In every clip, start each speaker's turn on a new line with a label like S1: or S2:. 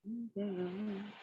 S1: Mhm.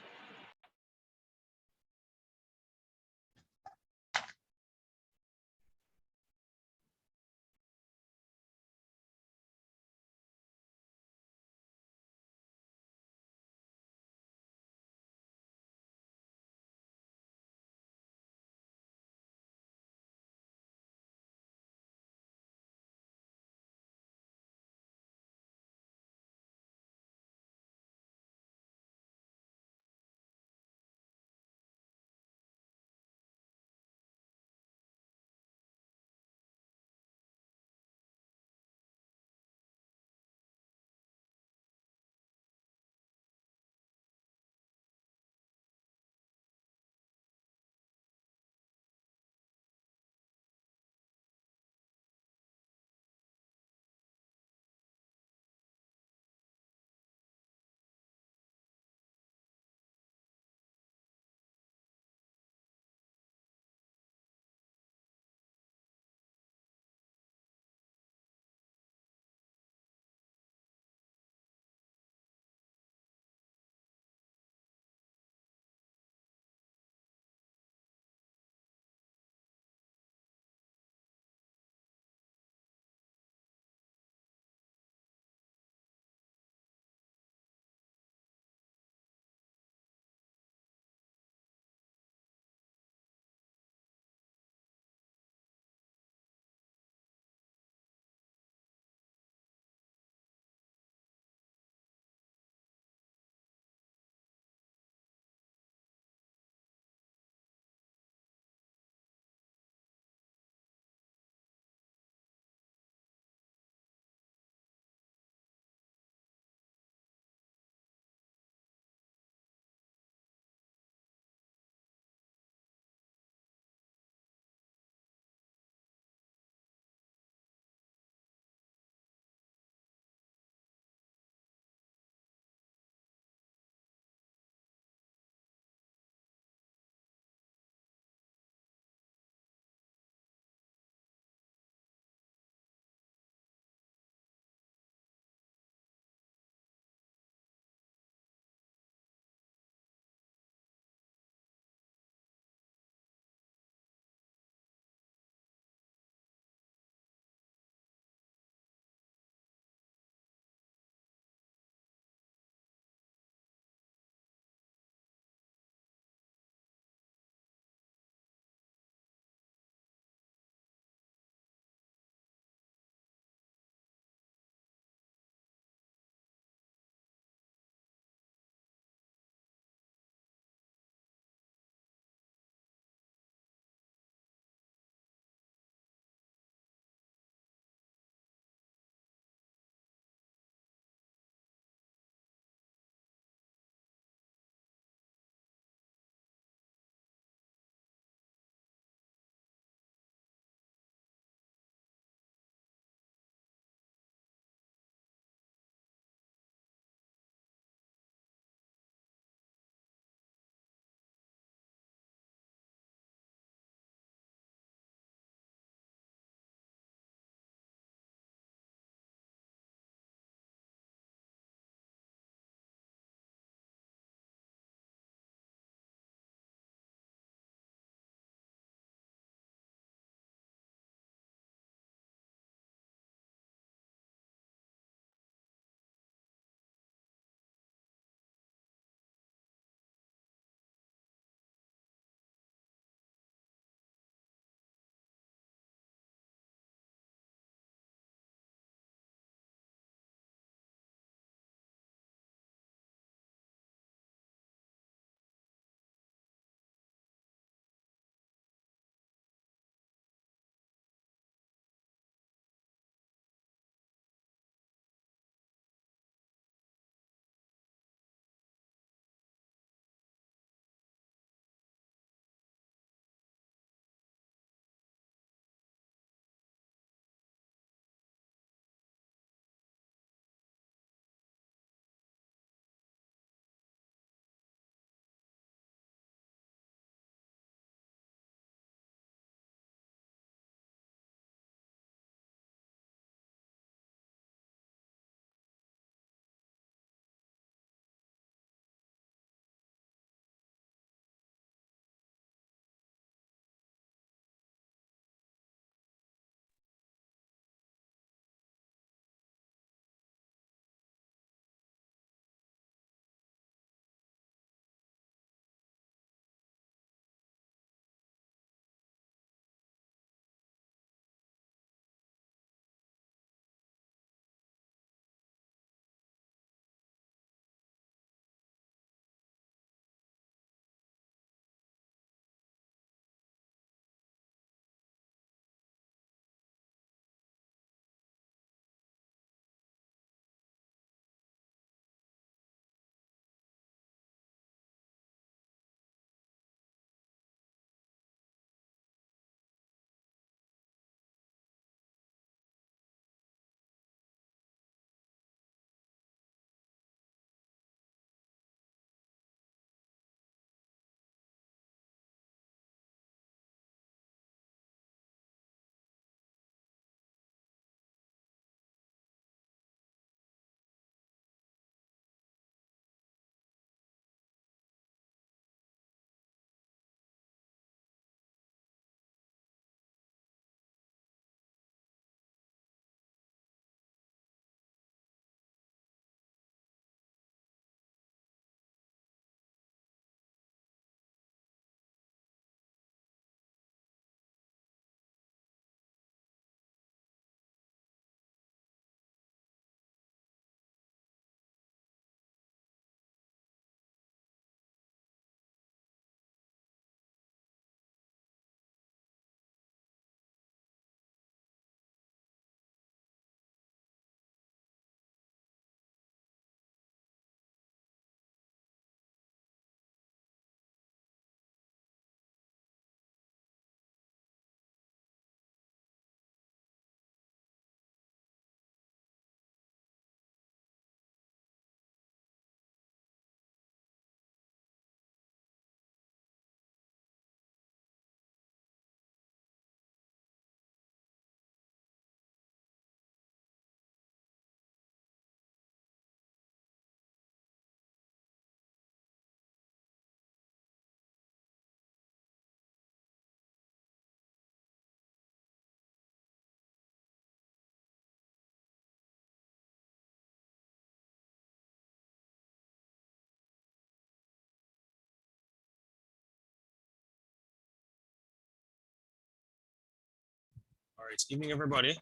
S1: right, evening everybody.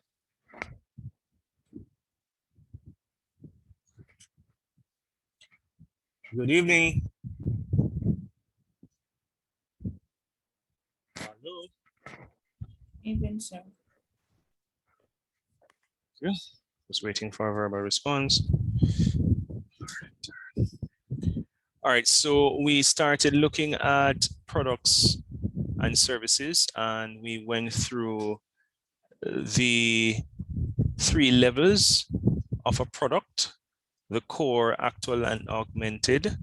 S1: Good evening. Hello.
S2: Evening, sir.
S1: Yeah, just waiting for a verbal response. All right, so we started looking at products and services, and we went through the 3 levels of a product: the core, actual, and augmented.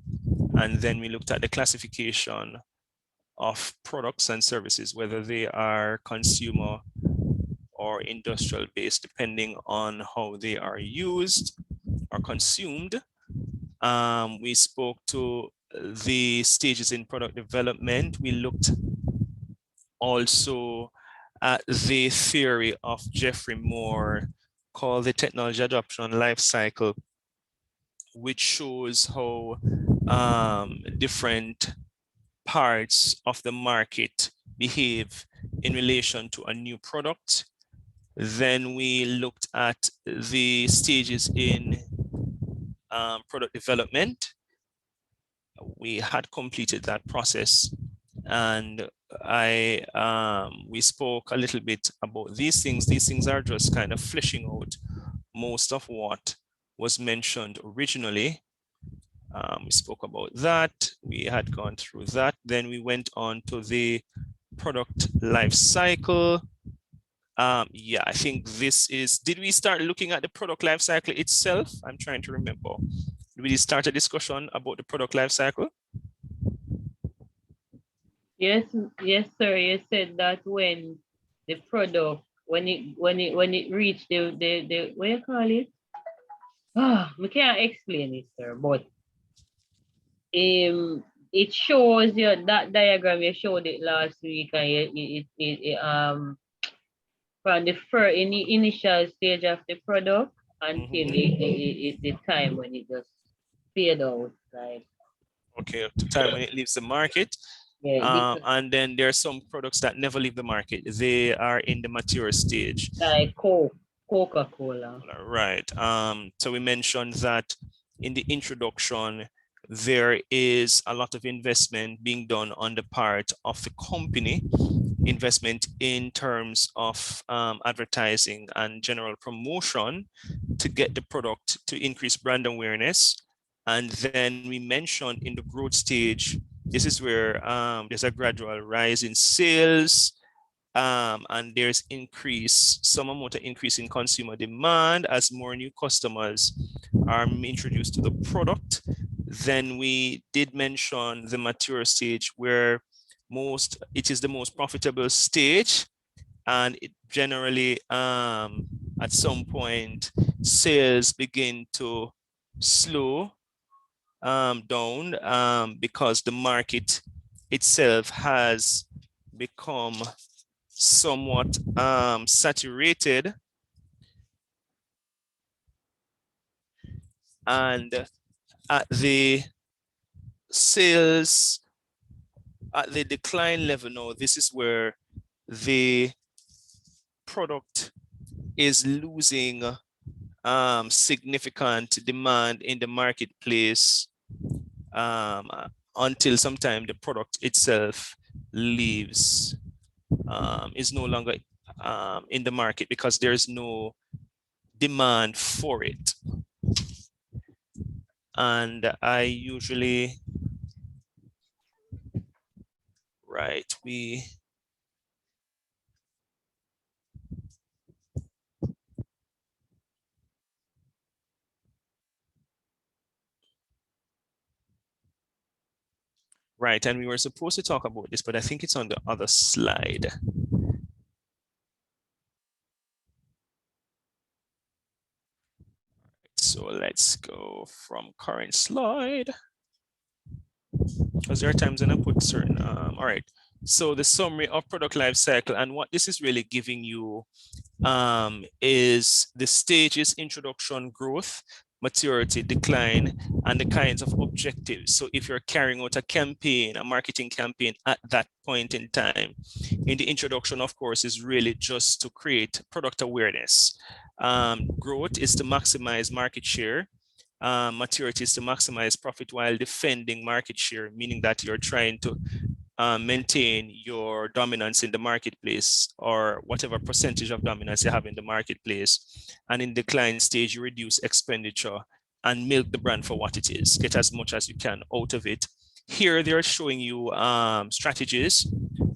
S1: And then we looked at the classification of products and services, whether they are consumer or industrial based, depending on how they are used or consumed. We spoke to the stages in product development. We looked also at the theory of Jeffrey Moore called the technology adoption life cycle, which shows how different parts of the market behave in relation to a new product. Then we looked at the stages in product development. We had completed that process, and we spoke a little bit about these things. These things are just kind of fleshing out most of what was mentioned originally. We spoke about that. We had gone through that. Then we went on to the product life cycle. Yeah, I think this is, did we start looking at the product life cycle itself? I'm trying to remember. Did we start a discussion about the product life cycle?
S3: Yes, yes, sir. You said that when the product, when it reached the what you call it? We can't explain it, sir, but it shows you that diagram you showed it last week, and from the first in the initial stage of the product until the time when it just fade out, like.
S1: Okay, the time when it leaves the market.
S3: Yeah,
S1: and then there are some products that never leave the market. They are in the mature stage.
S3: like Coca-Cola.
S1: Right. So we mentioned that in the introduction, there is a lot of investment being done on the part of the company, investment in terms of advertising and general promotion to get the product to increase brand awareness. And then we mentioned in the growth stage, this is where there's a gradual rise in sales, and there's some amount of increase in consumer demand as more new customers are introduced to the product. Then we did mention the mature stage, where it is the most profitable stage, and it generally at some point sales begin to slow down because the market itself has become somewhat saturated, and at the sales, at the decline level now, this is where the product is losing significant demand in the marketplace until sometime the product itself leaves, is no longer in the market because there's no demand for it. And I usually, right, right, and we were supposed to talk about this, but I think it's on the other slide. So let's go from current slide, because there are times when I put certain, all right. So the summary of product life cycle, and what this is really giving you is the stages: introduction, growth, maturity, decline, and the kinds of objectives. So if you're carrying out a campaign, a marketing campaign at that point in time, in the introduction, of course, is really just to create product awareness. Growth is to maximize market share. Maturity is to maximize profit while defending market share, meaning that you're trying to maintain your dominance in the marketplace, or whatever percentage of dominance you have in the marketplace. And in decline stage, you reduce expenditure and milk the brand for what it is. Get as much as you can out of it. Here, they're showing you strategies.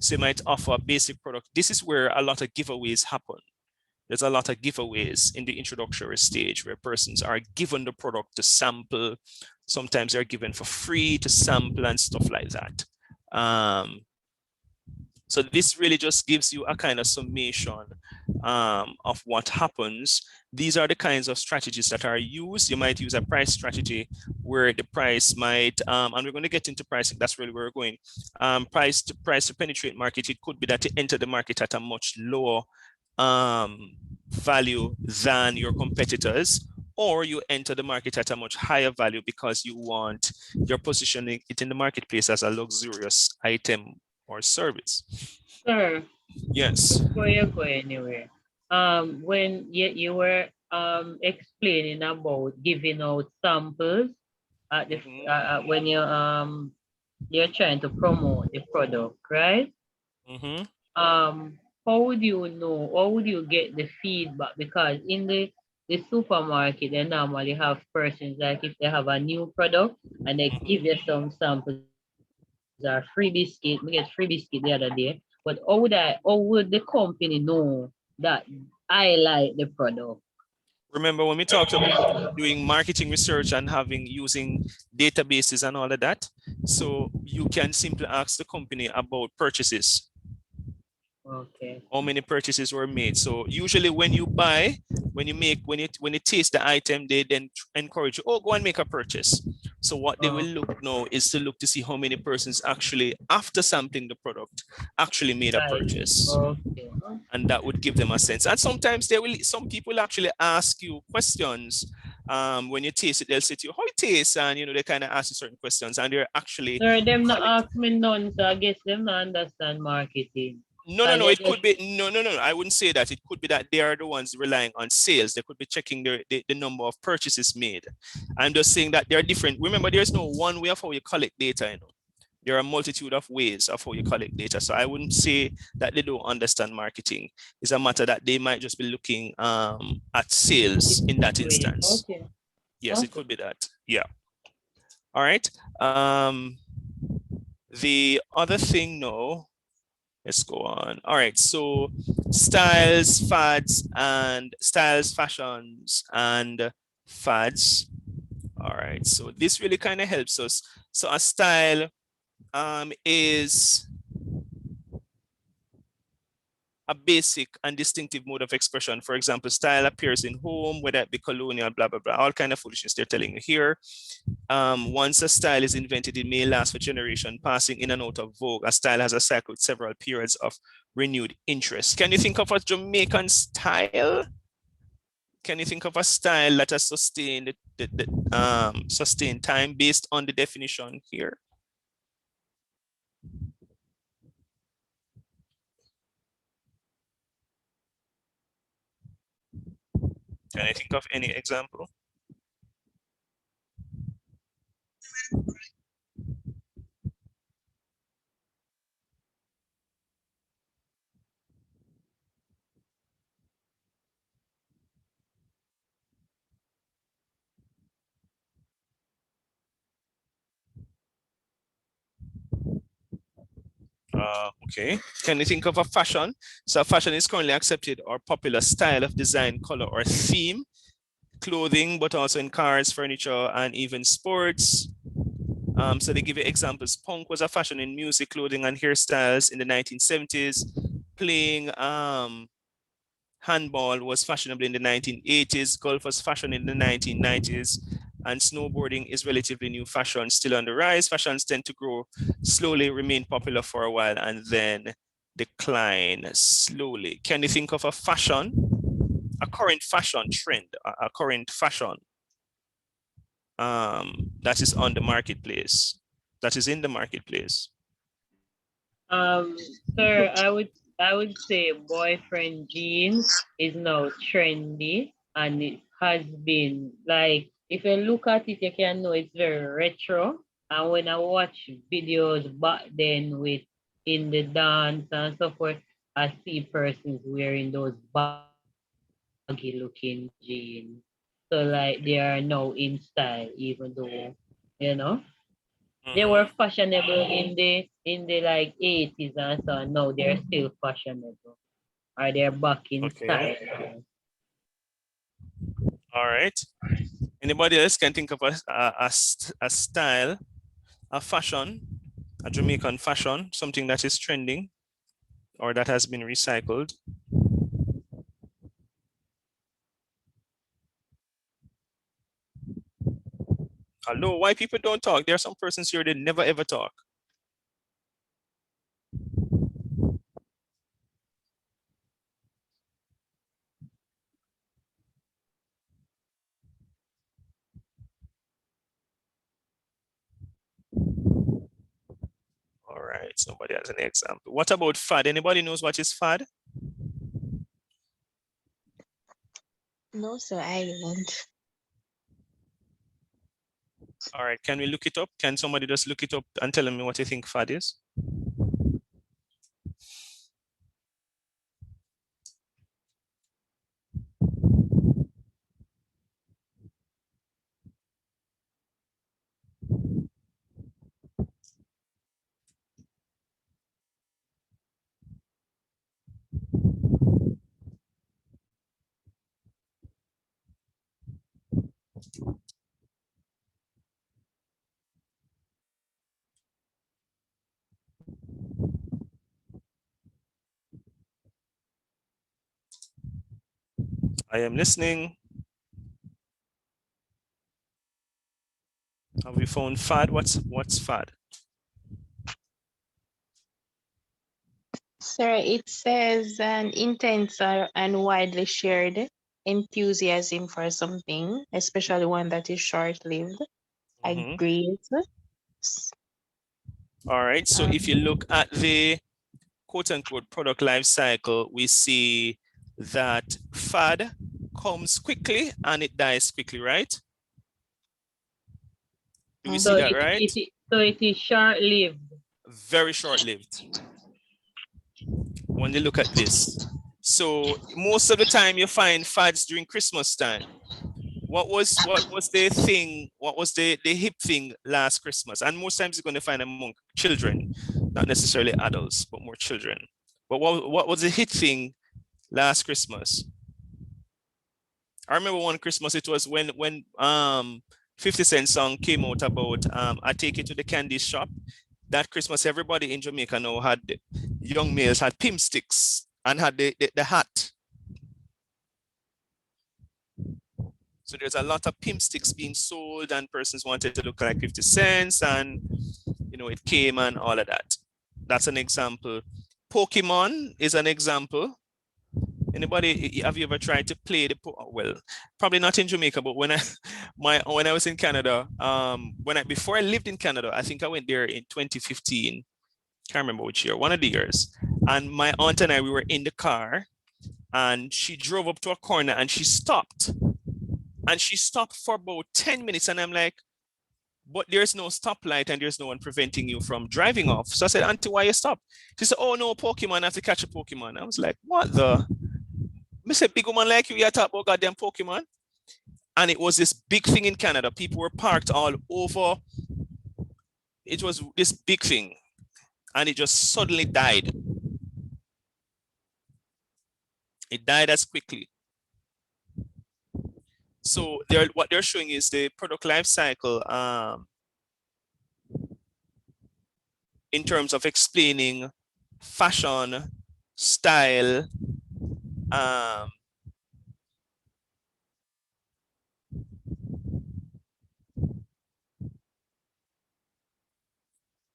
S1: So you might offer a basic product. This is where a lot of giveaways happen. There's a lot of giveaways in the introductory stage where persons are given the product to sample. Sometimes they're given for free to sample and stuff like that. So this really just gives you a kind of summation of what happens. These are the kinds of strategies that are used. You might use a price strategy where the price might, and we're going to get into pricing, that's really where we're going. Price to penetrate market, it could be that you enter the market at a much lower value than your competitors, or you enter the market at a much higher value because you want, you're positioning it in the marketplace as a luxurious item or service.
S3: Sir,
S1: Yes.
S3: before you go anywhere, when you were explaining about giving out samples at the when you're trying to promote the product, right? How would you know? How would you get the feedback? Because in the supermarket, they normally have persons, like if they have a new product and they give you some samples or free biscuit. We get free biscuit the other day. But how would the company know that I like the product?
S1: Remember when we talked about doing marketing research and using databases and all of that? So you can simply ask the company about purchases.
S3: Okay.
S1: How many purchases were made? So usually when you buy, when you taste the item, they then encourage you, oh, go and make a purchase. So what they will look now is to look to see how many persons actually, after sampling the product, actually made a purchase.
S3: Okay.
S1: And that would give them a sense. And sometimes some people actually ask you questions. When you taste it, they'll say to you, how it tastes? And they kind of ask you certain questions, and they're actually.
S3: Sir, them not ask me none, so I guess them not understand marketing.
S1: No, it could be, no, I wouldn't say that. It could be that they are the ones relying on sales. They could be checking the number of purchases made. I'm just saying that they're different. Remember, there's no one way of how you collect data, There are a multitude of ways of how you collect data. So I wouldn't say that they don't understand marketing. It's a matter that they might just be looking at sales in that instance.
S3: Okay.
S1: Yes, it could be that. Yeah. All right. The other thing now, let's go on. All right, so styles, fashions, and fads. All right, so this really kind of helps us. So a style is a basic and distinctive mode of expression. For example, style appears in home, whether it be colonial, blah, blah, blah, all kind of foolishness they're telling you here. Once a style is invented, it may last for generation, passing in and out of vogue. A style has a cycle with several periods of renewed interest. Can you think of a Jamaican style? Can you think of a style that has sustained sustained time based on the definition here? Can I think of any example? Okay, can you think of a fashion? So fashion is currently accepted or popular style of design, color, or theme, clothing, but also in cars, furniture, and even sports. So they give you examples. Punk was a fashion in music, clothing, and hairstyles in the 1970s. Playing handball was fashionable in the 1980s. Golf was fashion in the 1990s. And snowboarding is relatively new fashion, still on the rise. Fashions tend to grow slowly, remain popular for a while, and then decline slowly. Can you think of a fashion, a current fashion trend, a current fashion? that is on the marketplace, that is in the marketplace?
S3: Sir, I would say boyfriend jean is now trendy, and it has been like, if you look at it, you can know it's very retro. And when I watch videos back then with in the dance and so forth, I see persons wearing those baggy looking jeans. So like they are now in style, even though, you know, they were fashionable in the like 80s and so on. Now they're still fashionable. Or they're back in style.
S1: Okay, all right. Anybody else can think of a style, a fashion, a Jamaican fashion, something that is trending or that has been recycled? Hello, why people don't talk? There are some persons here that never ever talk. All right, somebody has an example. What about fad? Anybody knows what is fad?
S4: No, sir, I don't.
S1: All right, can we look it up? Can somebody just look it up and tell me what you think fad is? I am listening. Have we found fad? What's fad?
S4: Sir, it says an intense and widely shared enthusiasm for something, especially one that is short-lived.
S1: Mhm.
S4: Agreed.
S1: All right, so if you look at the quote unquote product life cycle, we see that fad comes quickly and it dies quickly, right? Do we see
S3: So
S1: that right?
S3: it is short-lived.
S1: Very short-lived when you look at this. So most of the time you find fads during Christmas time. What was the thing? What was the hip thing last Christmas? And most times you're going to find among children, not necessarily adults, but more children. But what was the hit thing last Christmas? I remember one Christmas it was when 50 Cent song came out about I take it to the candy shop. That Christmas everybody in Jamaica now had, young males had pimp sticks and had the hat. So there's a lot of pimp sticks being sold and persons wanted to look like 50 cents and it came and all of that. That's an example. Pokemon is an example. Anybody, have you ever tried to play well, probably not in Jamaica, but when I was in Canada, before I lived in Canada, I think I went there in 2015. Can't remember which year, one of the years. And my aunt and I, we were in the car and she drove up to a corner and she stopped. And she stopped for about 10 minutes. And I'm like, but there's no stoplight and there's no one preventing you from driving off. So I said, Auntie, why you stop? She said, oh no, Pokemon, I have to catch a Pokemon. I was like, what the? I said, big woman like you talk about goddamn Pokemon. And it was this big thing in Canada. People were parked all over. It was this big thing. And it just suddenly died. It died as quickly. So what they're showing is the product life cycle in terms of explaining fashion, style,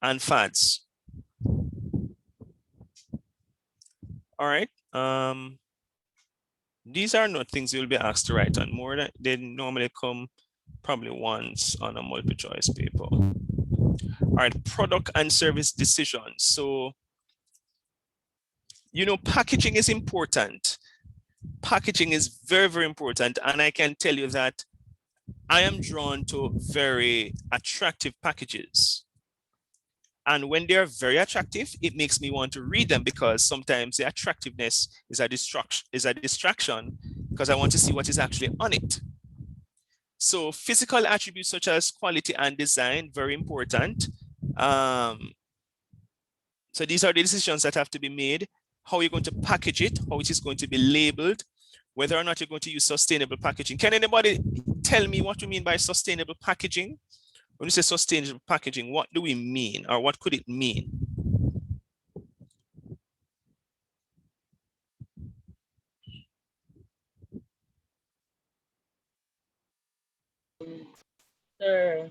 S1: and fads. All right. These are not things you'll be asked to write on. More than they normally come probably once on a multiple choice paper. All right, product and service decisions. So, you know, packaging is important. Packaging is very, very important. And I can tell you that I am drawn to very attractive packages. And when they're very attractive, it makes me want to read them because sometimes the attractiveness is a distraction because I want to see what is actually on it. So physical attributes such as quality and design, very important. So these are the decisions that have to be made. How you're going to package it, how it is going to be labeled, whether or not you're going to use sustainable packaging. Can anybody tell me what we mean by sustainable packaging? When we say sustainable packaging, what do we mean, or what could it mean?
S3: Sir,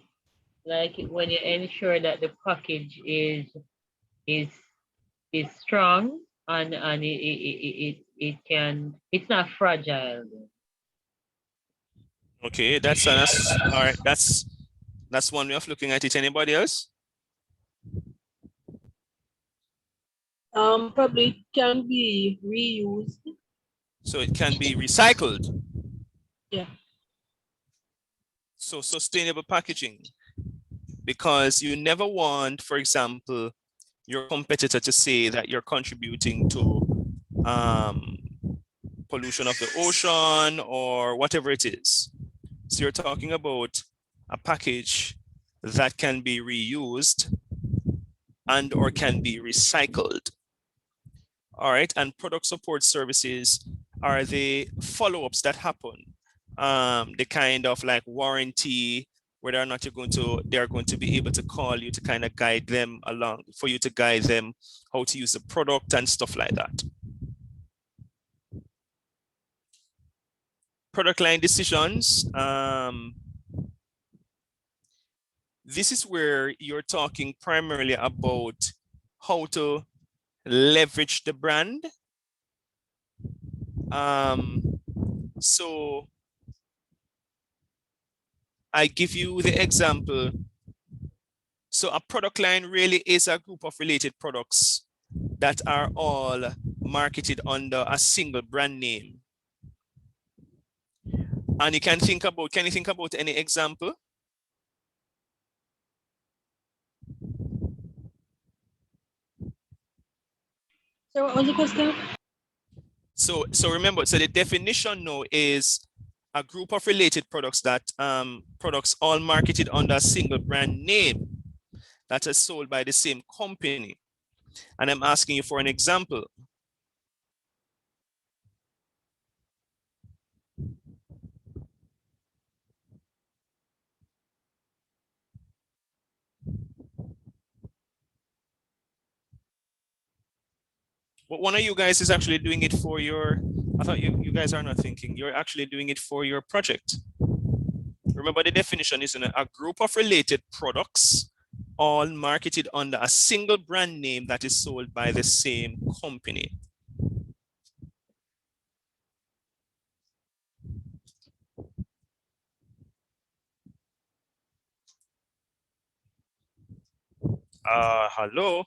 S3: like when you ensure that the package is strong and it's not fragile.
S1: Okay, that's all right. That's one way of looking at it. Anybody else?
S5: Probably can be reused.
S1: So it can be recycled.
S5: Yeah.
S1: So sustainable packaging, because you never want, for example, your competitor to say that you're contributing to pollution of the ocean or whatever it is. So you're talking about a package that can be reused and or can be recycled. All right, and product support services are the follow-ups that happen. The kind of like warranty, whether or not they're going to be able to call you to kind of guide them along, for you to guide them how to use the product and stuff like that. Product line decisions. This is where you're talking primarily about how to leverage the brand. So I give you the example. So a product line really is a group of related products that are all marketed under a single brand name. And you can think about any example?
S5: So what was the question?
S1: So remember, so the definition now is a group of related products that products all marketed under a single brand name that is sold by the same company. And I'm asking you for an example. But one of you guys is actually doing it for your, I thought you guys are not thinking, you're actually doing it for your project. Remember the definition is a group of related products, all marketed under a single brand name that is sold by the same company. Hello?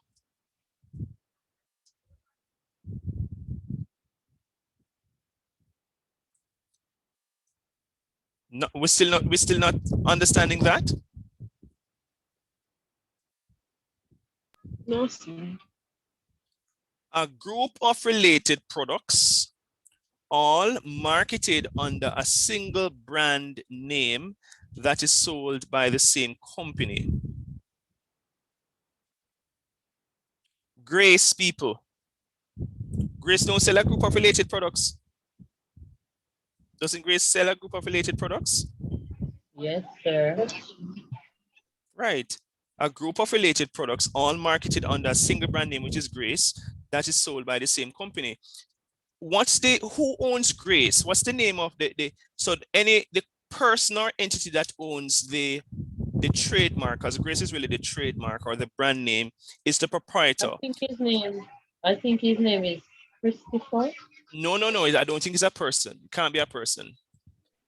S1: No, we're still not understanding that.
S5: No, sir.
S1: A group of related products, all marketed under a single brand name that is sold by the same company. Grace people. Grace don't sell a group of related products. Doesn't Grace sell a group of related products?
S3: Yes, sir.
S1: Right. A group of related products, all marketed under a single brand name, which is Grace, that is sold by the same company. Who owns Grace? What's the name of the person or entity that owns the trademark, because Grace is really the trademark or the brand name, is the proprietor.
S3: I think his name is Christopher.
S1: No, I don't think it's a person. It can't be a person.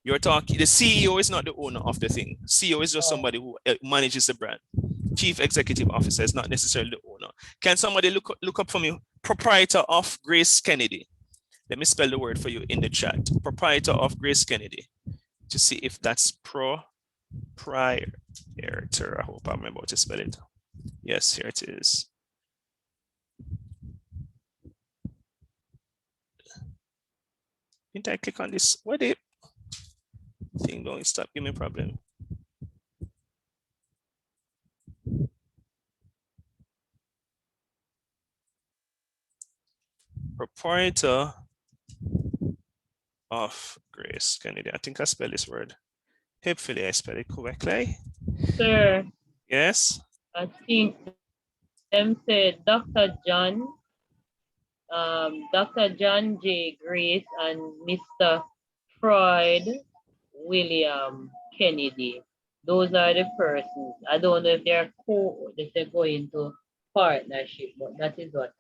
S1: You're talking, the CEO is not the owner of the thing. CEO is just
S3: Oh.
S1: somebody who manages the brand. Chief Executive Officer is not necessarily the owner. Can somebody look up for me? Proprietor of Grace Kennedy. Let me spell the word for you in the chat. Proprietor of Grace Kennedy. To see if that's proprietor. I hope I remember how to spell it. Yes, here it is. Didn't I click on this? What the thing don't stop giving me a problem? Proprietor of Grace Kennedy. I think I spelled this word. Hopefully I spelled it correctly.
S3: Sir,
S1: Yes.
S3: I think them said Dr. John J. Grace and Mr. Freud William Kennedy. Those are the persons. I don't know if they're if they go into partnership, but that is what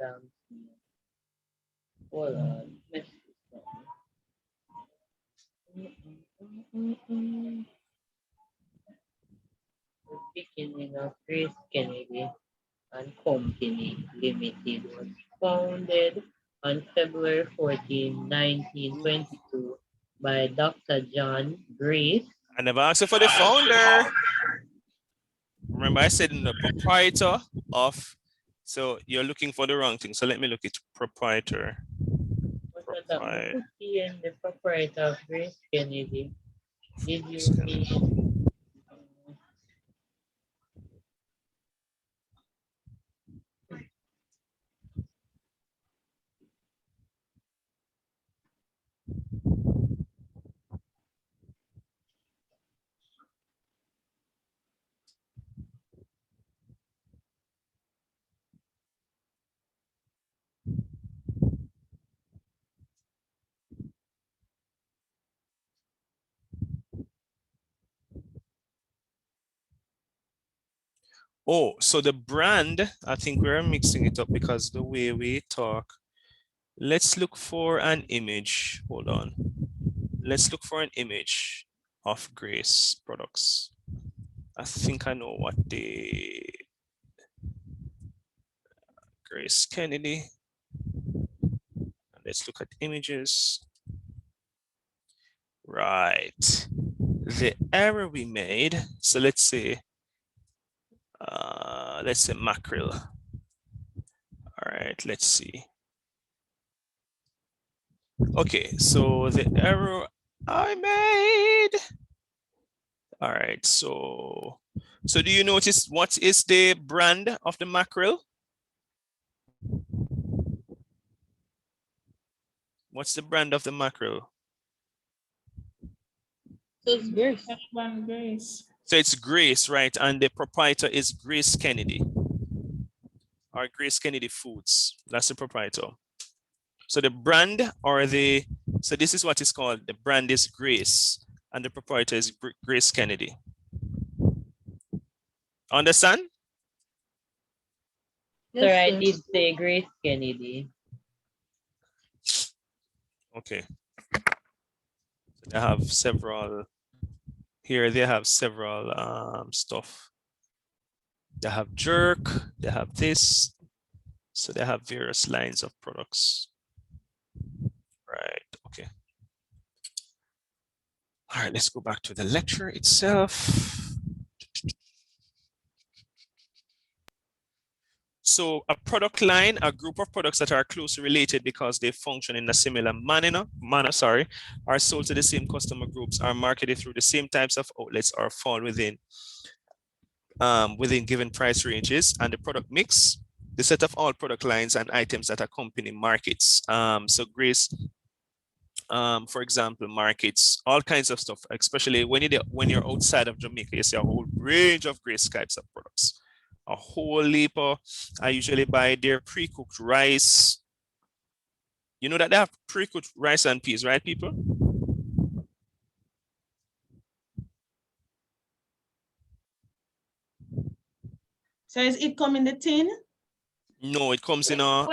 S3: hold on. Let's see. The beginning of Grace Kennedy and Company Limited was founded on February 14, 1922 by Dr. John Grace.
S1: I never asked you for the founder. Remember I said in the proprietor of, so you're looking for the wrong thing. So let me look at proprietor.
S3: What that put in the proprietor of Grace Kennedy? Did you mean
S1: Oh, so the brand, I think we're mixing it up because the way we talk. Let's look for an image. Hold on. Let's look for an image of Grace products. I think I know what the Grace Kennedy. Let's look at images. Right. The error we made. So let's say mackerel. All right, let's see. Okay, so the error I made. All right, so do you notice what is the brand of the mackerel? What's the brand of the mackerel?
S5: So it's Grace.
S2: One Grace.
S1: So it's Grace, right? And the proprietor is Grace Kennedy. Or Grace Kennedy Foods. That's the proprietor. So the brand or so this is what it's called. The brand is Grace and the proprietor is Grace Kennedy. Understand?
S3: Yes, sir, I did say Grace Kennedy.
S1: Okay. So they have several, here they have several stuff. They have jerk, they have this. So they have various lines of products. Right, okay. All right, let's go back to the lecture itself. So a product line, a group of products that are closely related because they function in a similar manner, are sold to the same customer groups, are marketed through the same types of outlets, or fall within given price ranges, and the product mix, the set of all product lines and items that a company markets. So Grace, for example, markets all kinds of stuff, especially when you're outside of Jamaica, you see a whole range of Grace types of products. A whole heap of, I usually buy their pre-cooked rice. You know that they have pre-cooked rice and peas, right, people?
S6: So is it come in the tin?
S1: No, it comes in a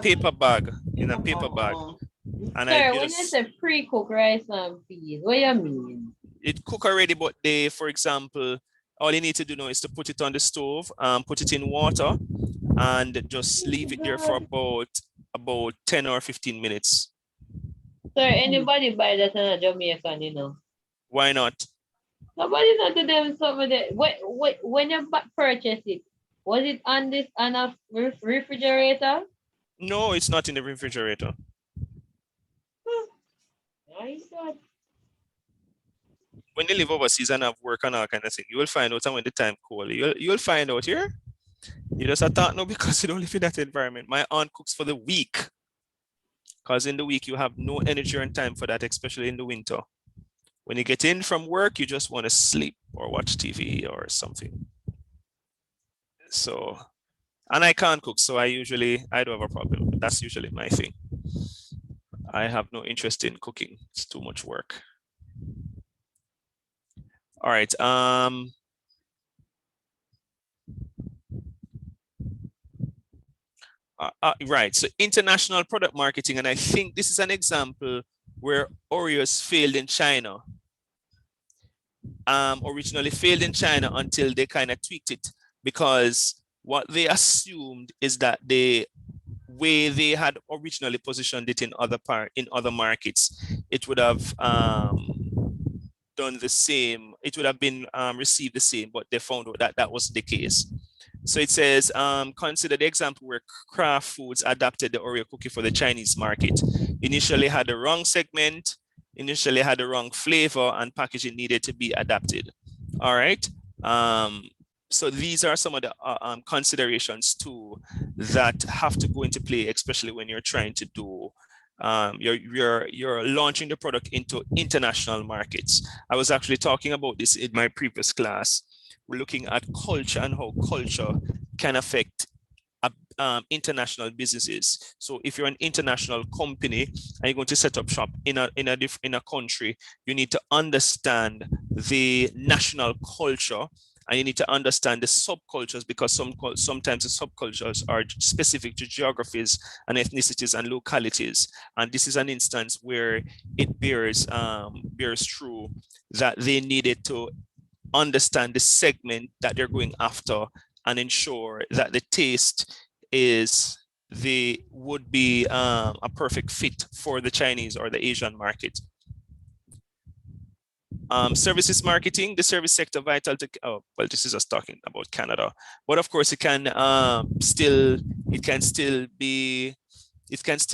S1: paper bag. In a paper bag. And
S3: Sir,
S1: you
S3: when you
S1: just
S3: say pre-cook rice and peas, what you mean?
S1: it cook already, but they, for example, all you need to do now is to put it on the stove, put it in water, and just leave it there for about 10 or 15 minutes.
S3: Sir, anybody buy that in a Jamaican, you know?
S1: Why not?
S3: Nobody not to them something that when you purchase it, was it on a refrigerator?
S1: No, it's not in the refrigerator.
S3: I thought.
S1: When you live overseas and have work and all kind of thing, you will find out, and when the time cold, you'll find out here. You just attack no because you don't live in that environment. My aunt cooks for the week, because in the week you have no energy and time for that, especially in the winter. When you get in from work, you just want to sleep or watch TV or something. So, and I can't cook, so I don't have a problem. That's usually my thing. I have no interest in cooking. It's too much work. All right. Right. So international product marketing, and I think this is an example where Oreos failed in China. Originally failed in China until they kind of tweaked it, because what they assumed is that the way they had originally positioned it in other markets, it would have done the same. It would have been received the same, but they found out that that wasn't the case. So it says, consider the example where Kraft Foods adapted the Oreo cookie for the Chinese market. Initially had the wrong segment, initially had the wrong flavor, and packaging needed to be adapted. All right. So these are some of the considerations too that have to go into play, especially when you're trying to do, you're launching the product into international markets. I was actually talking about this in my previous class. We're looking at culture and how culture can affect international businesses. So if you're an international company and you're going to set up shop in a country, you need to understand the national culture, and you need to understand the subcultures, because sometimes the subcultures are specific to geographies and ethnicities and localities. And this is an instance where it bears true that they needed to understand the segment that they're going after and ensure that the taste would be a perfect fit for the Chinese or the Asian market. Services marketing, the service sector vital to, well, this is just talking about Canada, but of course it can still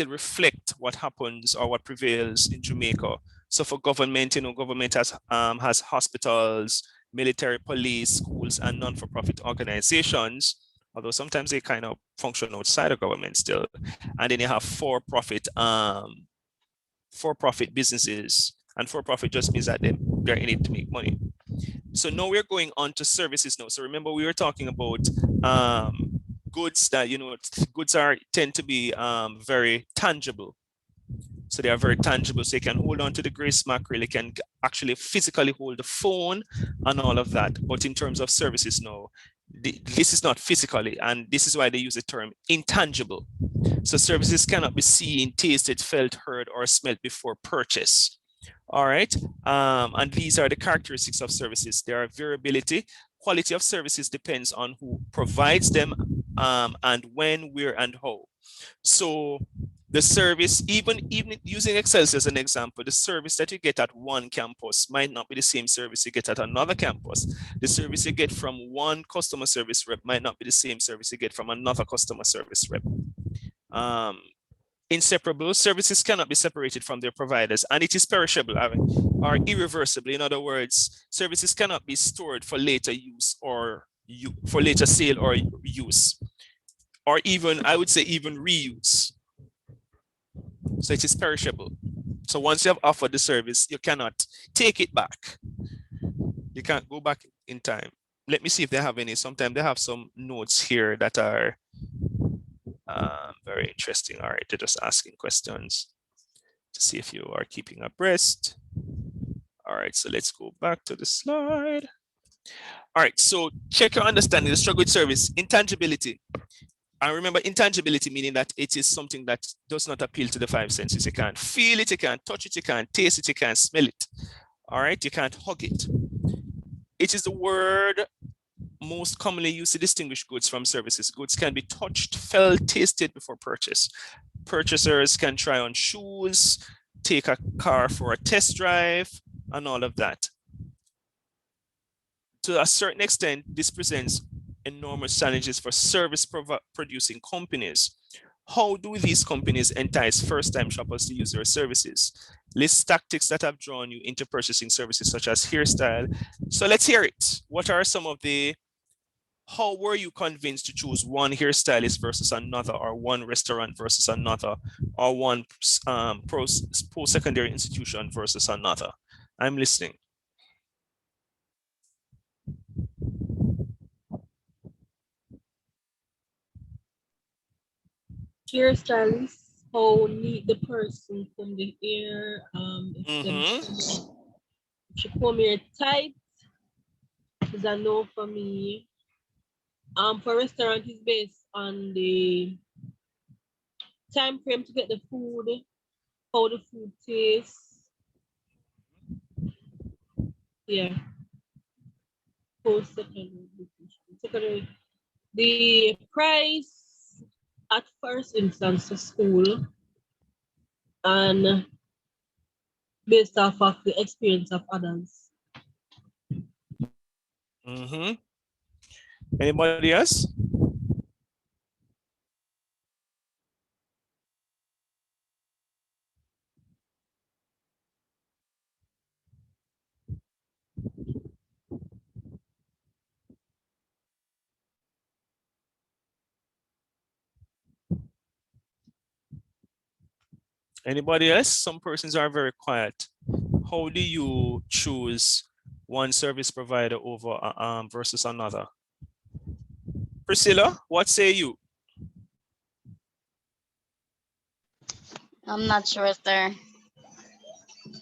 S1: reflect what happens or what prevails in Jamaica. So for government, government has hospitals, military, police, schools, and non-for-profit organizations, although sometimes they kind of function outside of government still. And then you have for-profit businesses, and for-profit just means that they're in it to make money. So now we're going on to services now. So remember, we were talking about goods that, goods tend to be very tangible. So they are very tangible. So you can hold on to the grease mackerel, you can actually physically hold the phone and all of that. But in terms of services now, this is not physically, and this is why they use the term intangible. So services cannot be seen, tasted, felt, heard, or smelt before purchase. All right. And these are the characteristics of services. There are variability. Quality of services depends on who provides them, and when, where, and how. So the service, even using Excelsior as an example, the service that you get at one campus might not be the same service you get at another campus. The service you get from one customer service rep might not be the same service you get from another customer service rep. Inseparable, services cannot be separated from their providers, and it is perishable or irreversible. In other words, services cannot be stored for later use or for later sale or use, or even, I would say, even reuse. So it is perishable. So once you have offered the service, you cannot take it back. You can't go back in time. Let me see if they have any. Sometimes they have some notes here that are very interesting. All right, they're just asking questions to see if you are keeping abreast. All right, so let's go back to the slide. All right, so check your understanding, the struggle with service, intangibility. I remember intangibility, meaning that it is something that does not appeal to the five senses. You can't feel it, you can't touch it, you can't taste it, you can't smell it. All right, you can't hug it. It is the word most commonly used to distinguish goods from services. Goods can be touched, felt, tasted before purchase. Purchasers can try on shoes, take a car for a test drive, and all of that. To a certain extent, this presents enormous challenges for service producing companies. How do these companies entice first-time shoppers to use their services? List tactics that have drawn you into purchasing services such as hairstyle. So let's hear it. What are some of the, how were you convinced to choose one hairstylist versus another, or one restaurant versus another, or one post-secondary institution versus another? I'm listening.
S5: Hairstylist, how neat the person comb the hair, if she comb hair tight, is a no for me. For restaurant is based on the time frame to get the food, how the food tastes. Yeah. Secondary. The price at first instance to school and based off of the experience of others.
S1: Anybody else? Anybody else? Some persons are very quiet. How do you choose one service provider over versus another? Priscilla, what say you?
S7: I'm not sure, sir.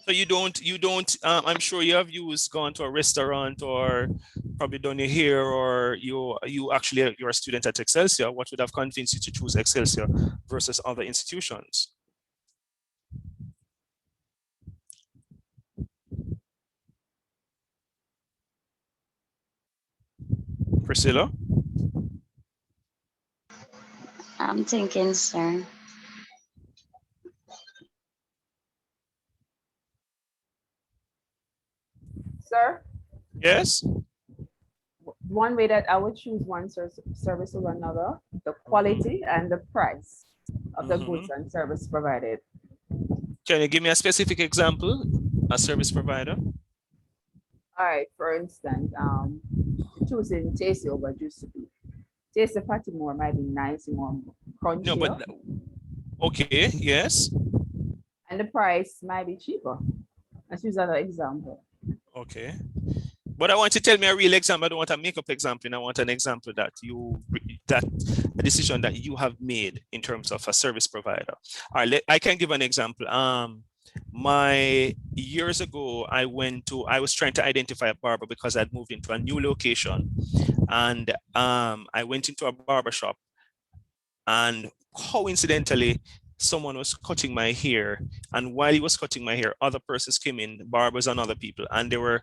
S1: So you don't, I'm sure you have gone to a restaurant or probably done your hair, or you're a student at Excelsior. What would have convinced you to choose Excelsior versus other institutions? Priscilla?
S7: I'm thinking, sir.
S8: Sir?
S1: Yes?
S8: One way that I would choose one service over another, the quality and the price of the goods and service provided.
S1: Can you give me a specific example, a service provider?
S8: All right, for instance, choosing tasty over juicy beef. Tasty fatty more might be nice, more crunchy.
S1: No, but okay, yes.
S8: And the price might be cheaper. Let's use another example.
S1: Okay. But I want to tell me a real example. I don't want a makeup example. I want an example that a decision that you have made in terms of a service provider. All right, I can give an example. Years ago, I was trying to identify a barber because I'd moved into a new location, and I went into a barber shop, and coincidentally, someone was cutting my hair, and while he was cutting my hair, other persons came in, barbers and other people, and there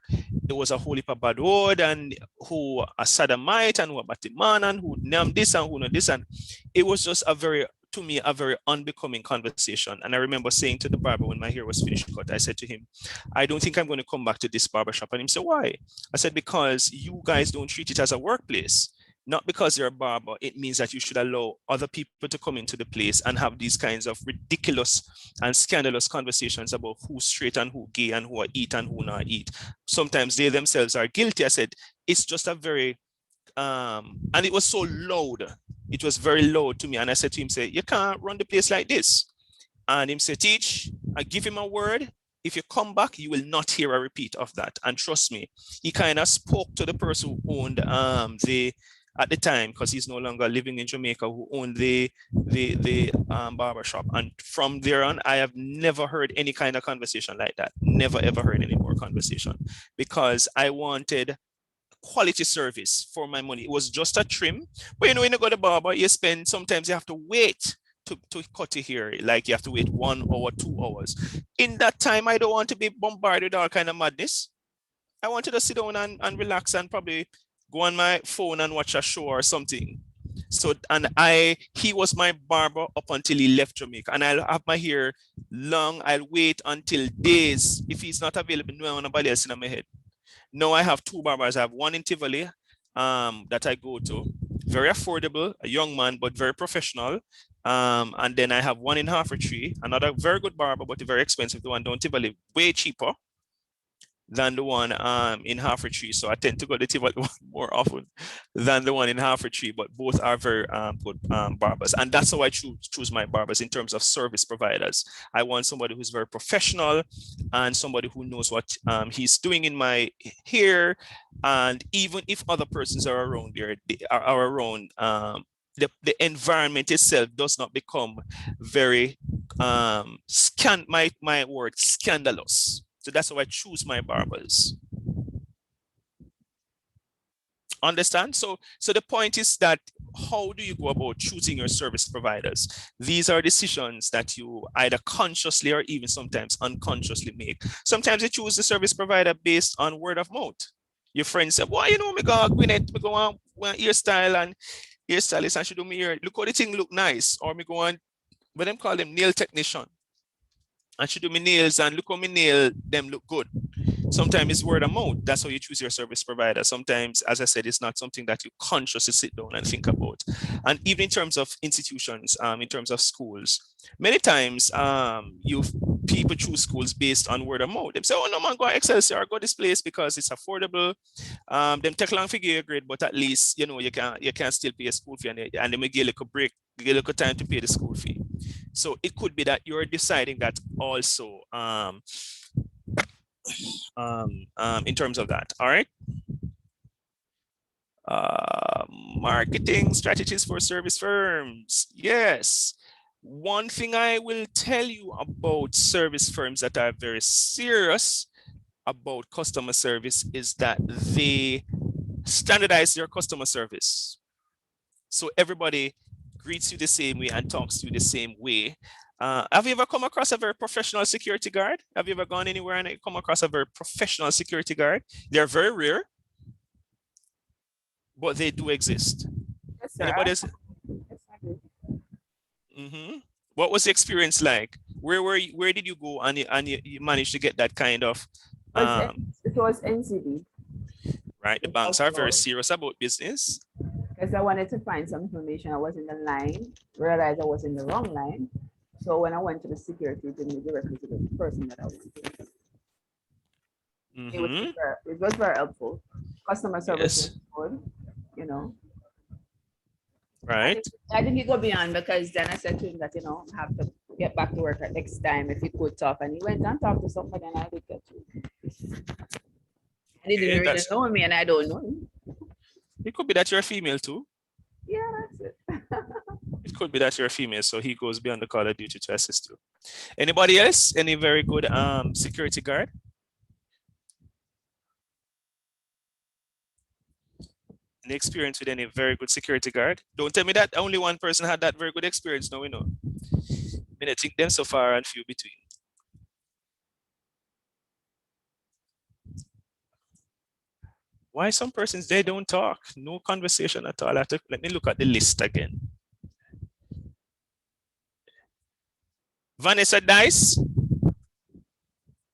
S1: was a whole heap of bad word, and who a sodomite, and who a batiman, and who nam this and who no this, and it was just a very unbecoming conversation. And I remember saying to the barber when my hair was finished cut, I said to him, I don't think I'm going to come back to this barber shop. And he said, why? I said, because you guys don't treat it as a workplace. Not because you're a barber, it means that you should allow other people to come into the place and have these kinds of ridiculous and scandalous conversations about who's straight and who gay and who eat and who not eat. Sometimes they themselves are guilty. I said, it's just a very, and it was so loud. It was very loud to me. And I said to him, say, you can't run the place like this. And him said, Teach, I give him a word. If you come back, you will not hear a repeat of that. And trust me, he kind of spoke to the person who owned at the time, because he's no longer living in Jamaica, who owned the barber shop. And from there on, I have never heard any kind of conversation like that. Never, ever heard any more conversation, because I wanted quality service for my money. It was just a trim, but you know, when you go to the barber, you spend, sometimes you have to wait to cut your hair, like you have to wait 1 hour, 2 hours. In that time, I don't want to be bombarded with all kind of madness. I wanted to sit down and relax and probably go on my phone and watch a show or something. So, and he was my barber up until he left Jamaica, and I'll have my hair long. I'll wait until days. If he's not available, no nobody else in my head. Now I have 2 barbers. I have one in Tivoli that I go to, very affordable, a young man, but very professional. And then I have one in Tree, another very good barber, but very expensive. The one down Tivoli, way cheaper than the one in Tree. So I tend to go to Tivoli one more often than the one in Tree, but both are very good barbers. And that's how I choose my barbers in terms of service providers. I want somebody who's very professional and somebody who knows what he's doing in my hair. And even if other persons are around there, they are around, the environment itself does not become very my word, scandalous. So that's how I choose my barbers. Understand? So the point is that, how do you go about choosing your service providers? These are decisions that you either consciously or even sometimes unconsciously make. Sometimes you choose the service provider based on word of mouth. Your friends say, well, you know, me go Gwyneth, me go on hairstyle and hairstylist and she do me hair. Look how the thing look nice. Or me go on, but them call them nail technician. And she do me nails and look how me nail them look good. Sometimes it's word of mouth. That's how you choose your service provider. Sometimes, as I said, it's not something that you consciously sit down and think about. And even in terms of institutions, in terms of schools, many times people choose schools based on word of mouth. They say, oh no man, go Excelsior, go this place because it's affordable. Them take long figure your grade, but at least you know you can still pay a school fee, and they may give a little break, give a little time to pay the school fee. So it could be that you're deciding that also in terms of that. All right. Marketing strategies for service firms. Yes. One thing I will tell you about service firms that are very serious about customer service is that they standardize their customer service. So everybody greets you the same way and talks to you the same way. Have you ever come across a very professional security guard? Have you ever gone anywhere and come across a very professional security guard? They're very rare, but they do exist.
S8: Yes, sir.
S1: Anybody else? What was the experience like? Where did you go and you managed to get that kind of?
S8: It was NCB.
S1: Right, the banks are very serious about business.
S8: Because I wanted to find some information. I was in the line, realized I was in the wrong line. So when I went to the security, it didn't directly to the person that I wanted. It was very helpful. Customer service was good, you know.
S1: Right.
S8: I didn't go beyond because then I said to him that, you know, I have to get back to work at next time if he could talk. And he went and talked to somebody and I did get to. He didn't really know me and I don't know him.
S1: It could be that you're a female too.
S8: Yeah, that's it.
S1: It could be that you're a female, so he goes beyond the call of duty to assist you. Anybody else? Any very good security guard? Any experience with any very good security guard? Don't tell me that only one person had that very good experience. No, we know. I think them so far and few between. Why some persons, they don't talk? No conversation at all. Let me look at the list again. Vanessa Dice,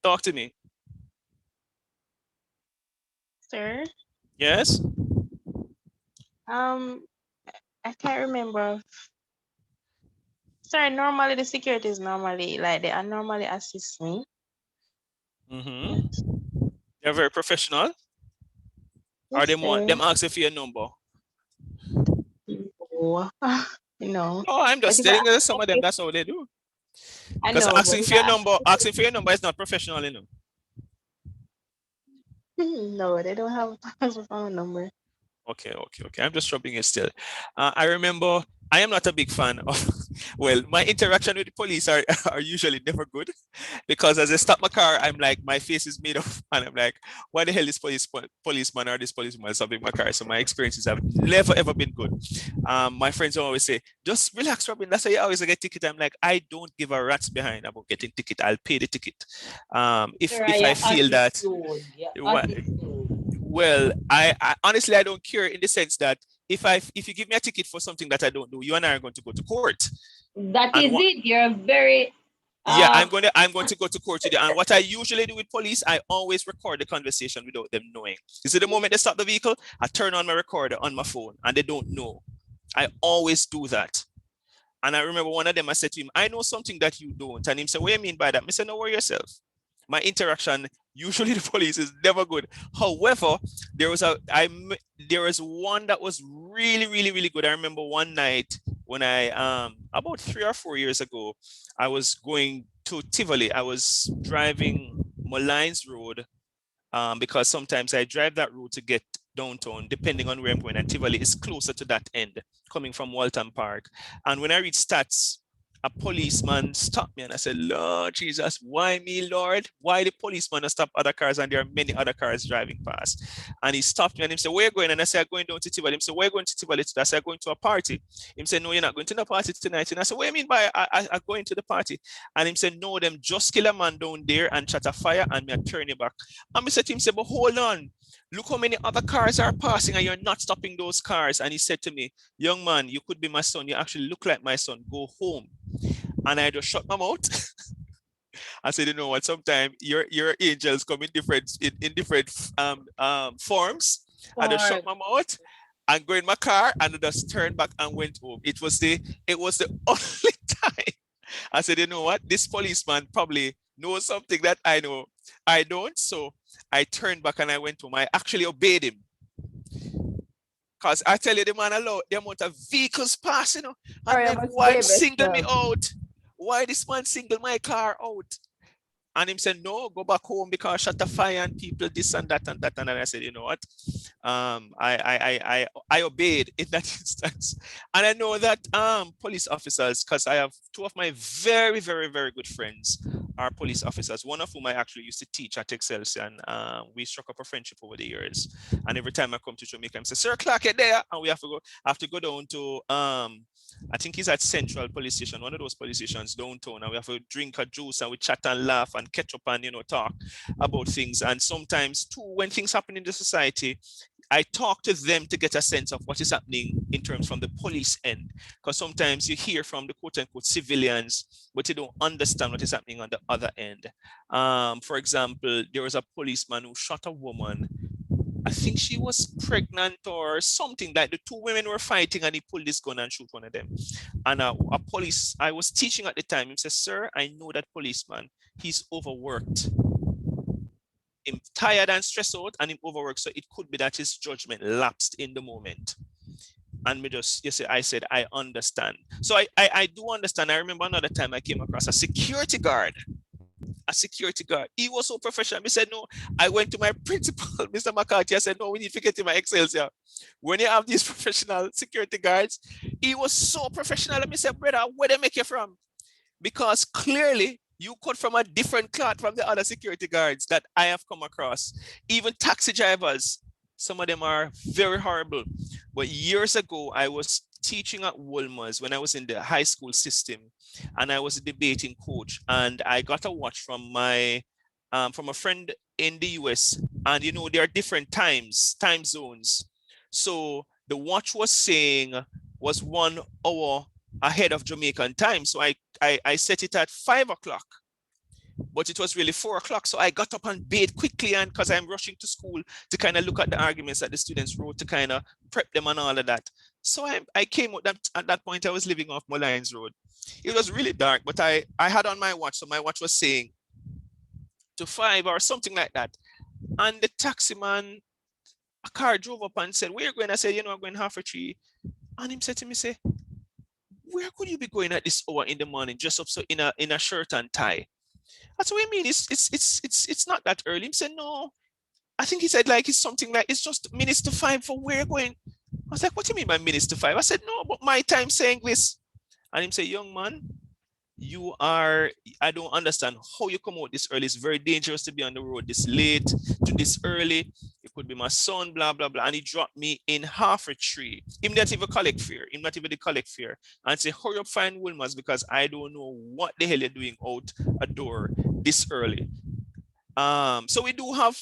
S1: talk to me.
S4: Sir?
S1: Yes?
S4: I can't remember. Sorry, normally the security is normally like they normally assist me.
S1: They're very professional. Or them asking for your number?
S4: No. No.
S1: Oh, I'm just telling you some of them, that's how they do. Because asking for your number is not professional, you know.
S4: No, they don't have a phone number.
S1: Okay. I'm just dropping it still. I remember, I am not a big fan of Well, my interaction with the police are, are usually never good because as I stop my car, I'm like, my face is made of, and I'm like, why the hell is policeman or this policeman stopping my car? So my experiences have never ever been good. My friends always say, just relax, Robin. That's why you always get ticket. I'm like, I don't give a rat's behind about getting ticket. I'll pay the ticket. If I feel that, well, I honestly I don't care in the sense that if you give me a ticket for something that I don't do, you and I are going to go to court.
S3: That
S1: And
S3: is it. You're very
S1: yeah, I'm going to go to court today. And what I usually do with police, I always record the conversation without them knowing. You see, the moment they stop the vehicle, I turn on my recorder on my phone and they don't know. I always do that. And I remember one of them, I said to him, I know something that you don't. And he said, what do you mean by that? I said, no, worry yourself. My interaction, usually the police is never good. However, there was one that was really, really, really good. I remember one night when I, about 3 or 4 years ago, I was going to Tivoli. I was driving Malines Road because sometimes I drive that road to get downtown, depending on where I'm going. And Tivoli is closer to that end, coming from Walton Park. And when I reached Stats, a policeman stopped me and I said, Lord Jesus, why me, Lord? Why the policeman stop other cars and there are many other cars driving past? And he stopped me and he said, where are you going? And I said, I'm going down to Tivoli. He said, where are you going to Tivoli today? I said, I'm going to a party. He said, no, you're not going to the party tonight. And I said, what do you mean by I going to the party? And he said, no, them just kill a man down there and chat a fire and me turn you back. And I said to him, but hold on. Look how many other cars are passing and you're not stopping those cars. And he said to me, young man, you could be my son. You actually look like my son. Go home. And I just shut my mouth. I said, you know what? Sometimes your angels come in different forms. I just shut my mouth and go in my car and I just turned back and went home. It was the only time I said, you know what? This policeman probably knows something that I know I don't. So I turned back and I went home. I actually obeyed him. Because I tell you, the man allowed the amount of vehicles passing, and then why single me out? Why this man single my car out? And him said, no, go back home because shut the fire and people this and that and that. And then I said, you know what? I obeyed in that instance. And I know that police officers, because I have two of my very, very, very good friends are police officers, one of whom I actually used to teach at Excelsior, and we struck up a friendship over the years. And every time I come to Jamaica, I say, Sir Clark, you're there, and we have to go down to I think he's at Central Police Station, one of those police stations downtown, and we have to drink a juice and we chat and laugh and catch up and talk about things. And sometimes too, when things happen in the society, I talk to them to get a sense of what is happening in terms from the police end. Because sometimes you hear from the quote unquote civilians, but you don't understand what is happening on the other end. For example, there was a policeman who shot a woman. I think she was pregnant or something. Like the two women were fighting and he pulled this gun and shoot one of them. And a police, I was teaching at the time, he said, sir, I know that policeman, he's overworked. Him tired and stressed out and him overworked. So it could be that his judgment lapsed in the moment. And I said, I understand. So I do understand. I remember another time I came across a security guard. He was so professional. I said, no, I went to my principal, Mr. McCarthy. I said, no, we need to get in my Excelsior. When you have these professional security guards, he was so professional. Let me say, brother, where they make you from? Because clearly you cut from a different cloth from the other security guards that I have come across. Even taxi drivers, some of them are very horrible. But years ago, I was teaching at Wolmer's when I was in the high school system, and I was a debating coach, and I got a watch from a friend in the US, and there are different time zones. So the watch was saying was 1 hour ahead of Jamaican time. So I set it at 5 o'clock, but it was really 4 o'clock. So I got up and bathed quickly, and because I'm rushing to school to kind of look at the arguments that the students wrote to kind of prep them and all of that. So I came up at that point, I was living off Malines Road. It was really dark, but I had on my watch. So my watch was saying to 5 or something like that. And the taxi man, a car drove up and said, where are you going? I said, I'm going 2:30. And him said to me, say, where could you be going at this hour in the morning, dressed up so in a shirt and tie? That's what I mean. It's not that early. He said, no. I think he said it's something like it's just minutes to 5 for where you're going. I was like, what do you mean by minutes to 5? I said, no, but my time saying this. And him say, young man, I don't understand how you come out this early. It's very dangerous to be on the road this late to this early. It could be my son, blah, blah, blah. And he dropped me in half a tree. Him not even collect fare. Him not even the collect fare. And say, hurry up, find Wilma's because I don't know what the hell you're doing out a door this early. So we do have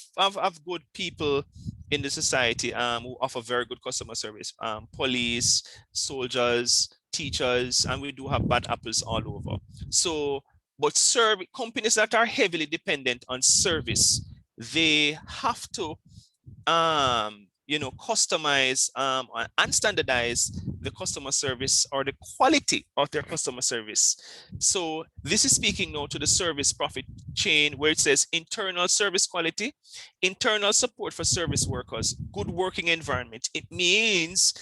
S1: good people in the society who offer very good customer service. Police, soldiers, teachers, and we do have bad apples all over. So, but companies that are heavily dependent on service, they have to customize and standardize the customer service or the quality of their customer service. So this is speaking now to the service profit chain where it says internal service quality, internal support for service workers, good working environment. It means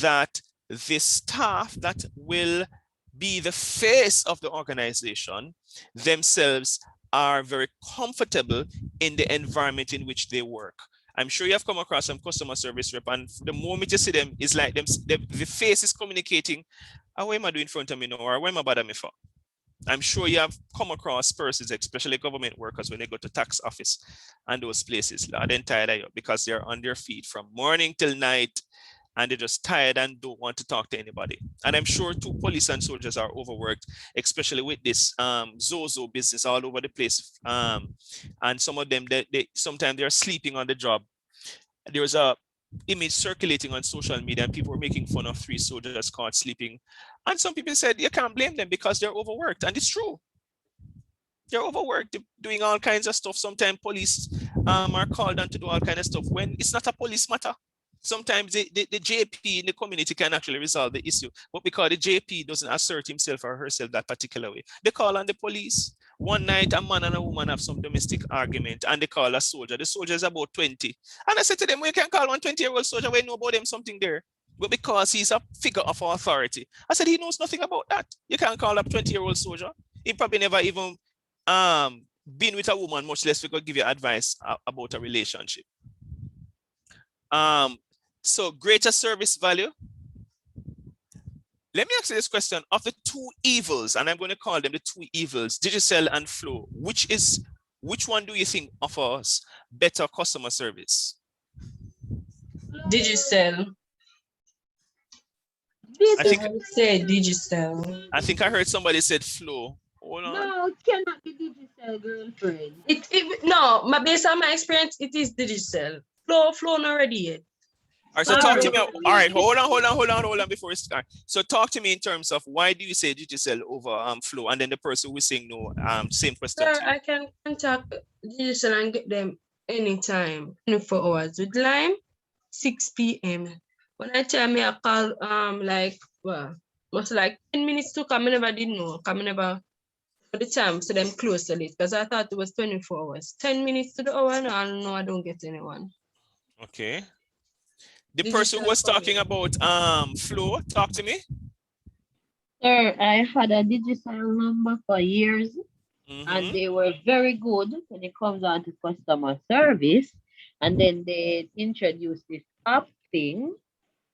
S1: that the staff that will be the face of the organization themselves are very comfortable in the environment in which they work. I'm sure you have come across some customer service rep, and the moment you see them, it's like the face is communicating, what am I doing in front of me now, or what am I bother me for? I'm sure you have come across persons, especially government workers, when they go to tax office and those places, they're tired of you because they're on their feet from morning till night, and they're just tired and don't want to talk to anybody. And I'm sure too, police and soldiers are overworked, especially with this Zozo business all over the place. And some of them, they sometimes they're sleeping on the job. There was a image circulating on social media and people were making fun of 3 soldiers caught sleeping. And some people said you can't blame them because they're overworked. And it's true. They're overworked, doing all kinds of stuff. Sometimes police are called on to do all kinds of stuff when it's not a police matter. Sometimes the JP in the community can actually resolve the issue, but because the JP doesn't assert himself or herself that particular way, they call on the police. One night, a man and a woman have some domestic argument and they call a soldier. The soldier is about 20. And I said to them, well, you can call one 20-year-old soldier, we know about them something there. But because he's a figure of authority, I said, he knows nothing about that. You can't call up 20-year-old soldier. He probably never even been with a woman, much less we could give you advice about a relationship. So greater service value. Let me ask you this question. Of the 2 evils, and I'm going to call them the 2 evils, Digicel and Flow, which one do you think offers better customer service?
S9: Digicel.
S1: I think
S9: say Digicel.
S1: I think I heard somebody said Flow. Hold on.
S3: No, it cannot be Digicel, girlfriend.
S9: No, based on my experience, it is Digicel. Flow not ready yet.
S1: All right, so talk to me. All right, hold on before we start. So talk to me in terms of why do you say Digicel over Flow, and then the person who's saying no, same question.
S9: Sir, I can contact Digicel and get them anytime, 24 hours with Lime, 6 p.m. When I tell me I call was like 10 minutes to come, I never did know. Come never for the time, so them close to it because I thought it was 24 hours. 10 minutes to the hour, no, I don't get anyone.
S1: Okay. The person who was talking about Flow, talk to me.
S3: Sir, I had a Digicel number for years, and they were very good when it comes on to customer service. And then they introduced this app thing,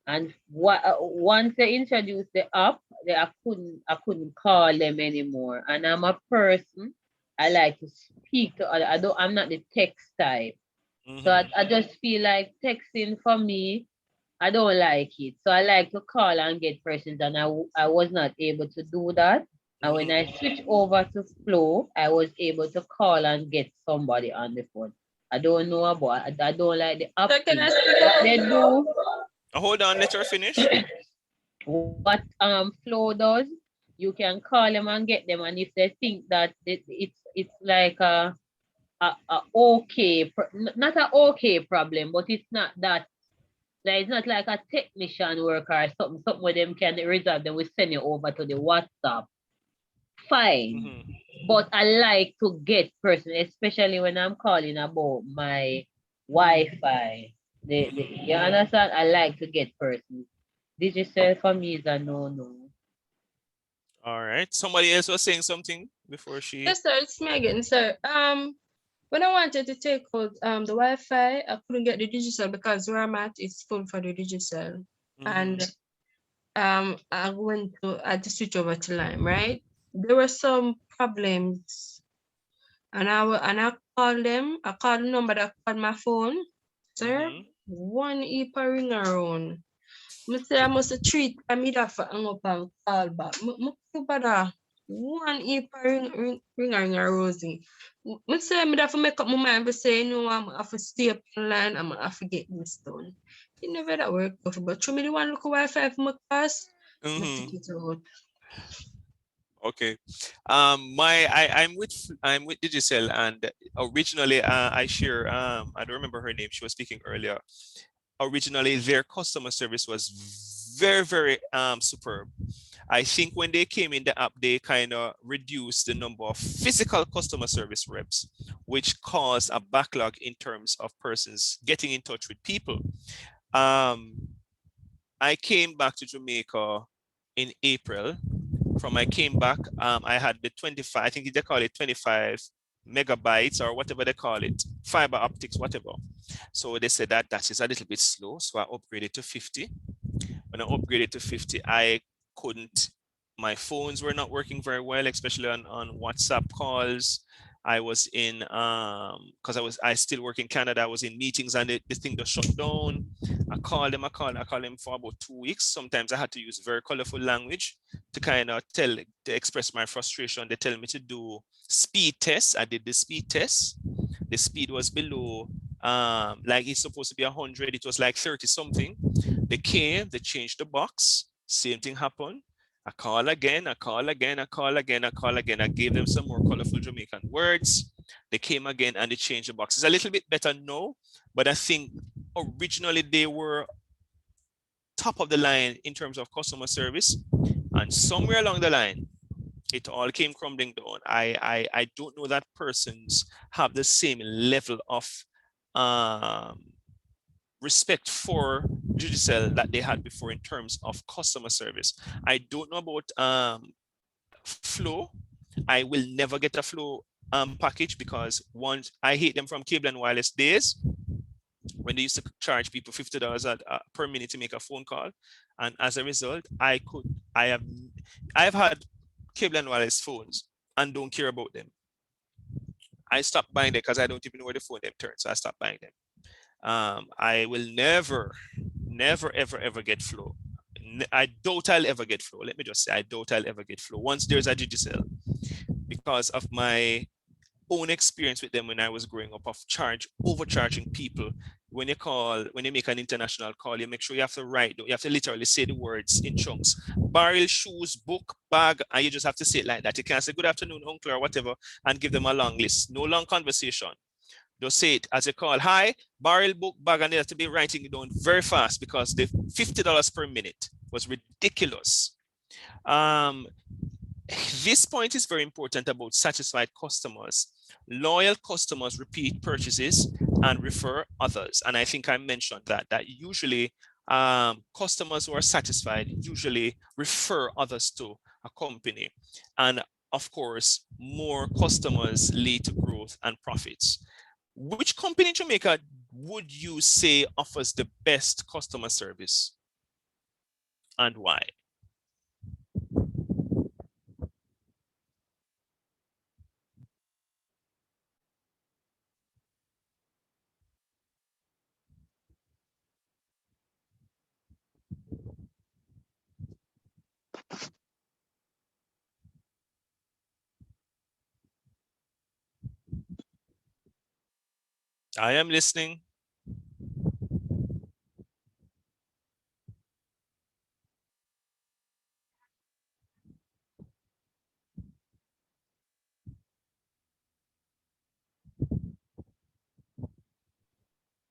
S3: and once they introduced the app, I couldn't call them anymore. And I'm a person, I like to speak to other. I'm not the text type. So I just feel like texting for me, I don't like it. So I like to call and get persons, and I was not able to do that. And when I switched over to Flow, I was able to call and get somebody on the phone. I don't know about, I don't like the app. What they do.
S1: Hold on, let her finish.
S3: What Flow does, you can call them and get them, and if they think that it's like not an okay problem, but it's not that, like, it's not like a technician work or something where them can resolve, then we send you over to the WhatsApp. Fine. But I like to get person, especially when I'm calling about my Wi-Fi. You understand? I like to get persons. Digicel for me is a no-no.
S1: All right. Somebody else was saying something before she.
S9: Yes, sir. It's me again, sir. When I wanted to take out the Wi-Fi, I couldn't get the Digicel because where I'm at is full for the Digicel. And I had to switch over to Lime, right? There were some problems, and I called them. I called the number that called my phone. Sir, one heap a ring around. I say I must treat me that for hang up and call back. Bother. One heap a ring a rosy. I say me that for make up my mind for say, you know, I'm have to stay up in line, I'm have to get this done. It never that work out, but show me the one look Wi-Fi for my class. I take it out.
S1: Okay. I'm with Digicel, and originally I share I don't remember her name. She was speaking earlier. Originally their customer service was very superb. I think when they came in the app, they kind of reduced the number of physical customer service reps, which caused a backlog in terms of persons getting in touch with people. I came back to Jamaica in April. From I came back, I had the 25, I think they call it 25 megabytes or whatever they call it, fiber optics, whatever. So they said that that is a little bit slow. So I upgraded to 50. When I upgraded to 50, I couldn't, my phones were not working very well, especially on WhatsApp calls. I was in, because I still work in Canada, I was in meetings and the thing just shut down. I called them for about 2 weeks. Sometimes I had to use very colorful language to kind of to express my frustration. They tell me to do speed tests. I did the speed test. The speed was below, like it's supposed to be 100. It was like 30 something. They came, they changed the box. Same thing happened. I call again. I gave them some more colorful Jamaican words. They came again and they changed the box. It's a little bit better now, but I think originally they were top of the line in terms of customer service. And somewhere along the line, it all came crumbling down. I don't know that persons have the same level of respect for Digicel that they had before in terms of customer service. I don't know about Flow. I will never get a Flow package because once I hate them from Cable and Wireless days when they used to charge people $50 per minute to make a phone call, and as a result, I have had Cable and Wireless phones and don't care about them. I stopped buying them because I don't even know where the phone them turns, so I stopped buying them. I will never ever get Flow. I doubt I'll ever get Flow. Let me just say, I doubt I'll ever get Flow once there's a Digicel, because of my own experience with them when I was growing up of overcharging people. When you make an international call, you make sure you have to literally say the words in chunks. Barrel, shoes, book, bag, and you just have to say it like that. You can't say good afternoon, uncle, or whatever, and give them a long list. No long conversation. Just say it as you call. Hi, barrel, book, bag, and they have to be writing it down very fast because the $50 per minute was ridiculous. This point is very important about satisfied customers. Loyal customers repeat purchases and refer others. And I think I mentioned that usually customers who are satisfied usually refer others to a company. And of course, more customers lead to growth and profits. Which company in Jamaica would you say offers the best customer service and why? I am listening.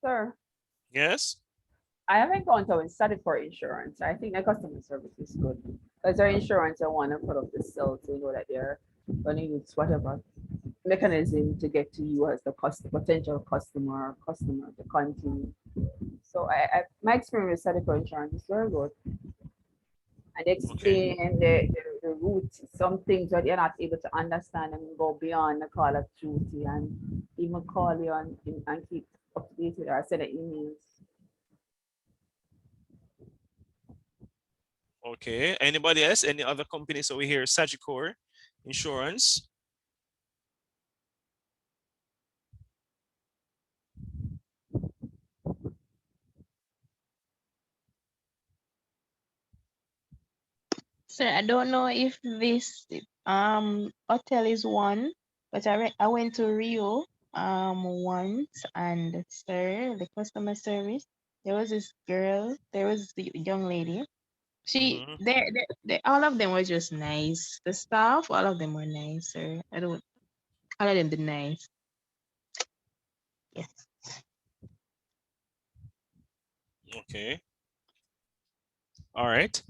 S8: Sir,
S1: Yes.
S8: I have encountered with study for insurance. I think the customer service is good because their insurance, I want to put up the sale to know that they're going to use whatever mechanism to get to you as the potential customer to continue. So my experience with study for insurance is very good. And they explain the route, some things that you're not able to understand and go beyond the call of duty and even call you and keep up to date with or send emails.
S1: Okay, anybody else? Any other companies over here? Sagicor Insurance.
S4: Sir, I don't know if this hotel is one, but I went to Rio once, and sir, the customer service, there was this girl, there was the young lady. She
S1: Mhm.
S4: they all of them were just nice. The staff, all of them were nice, sir. I don't all of them be nice. Yes.
S1: Okay. All right.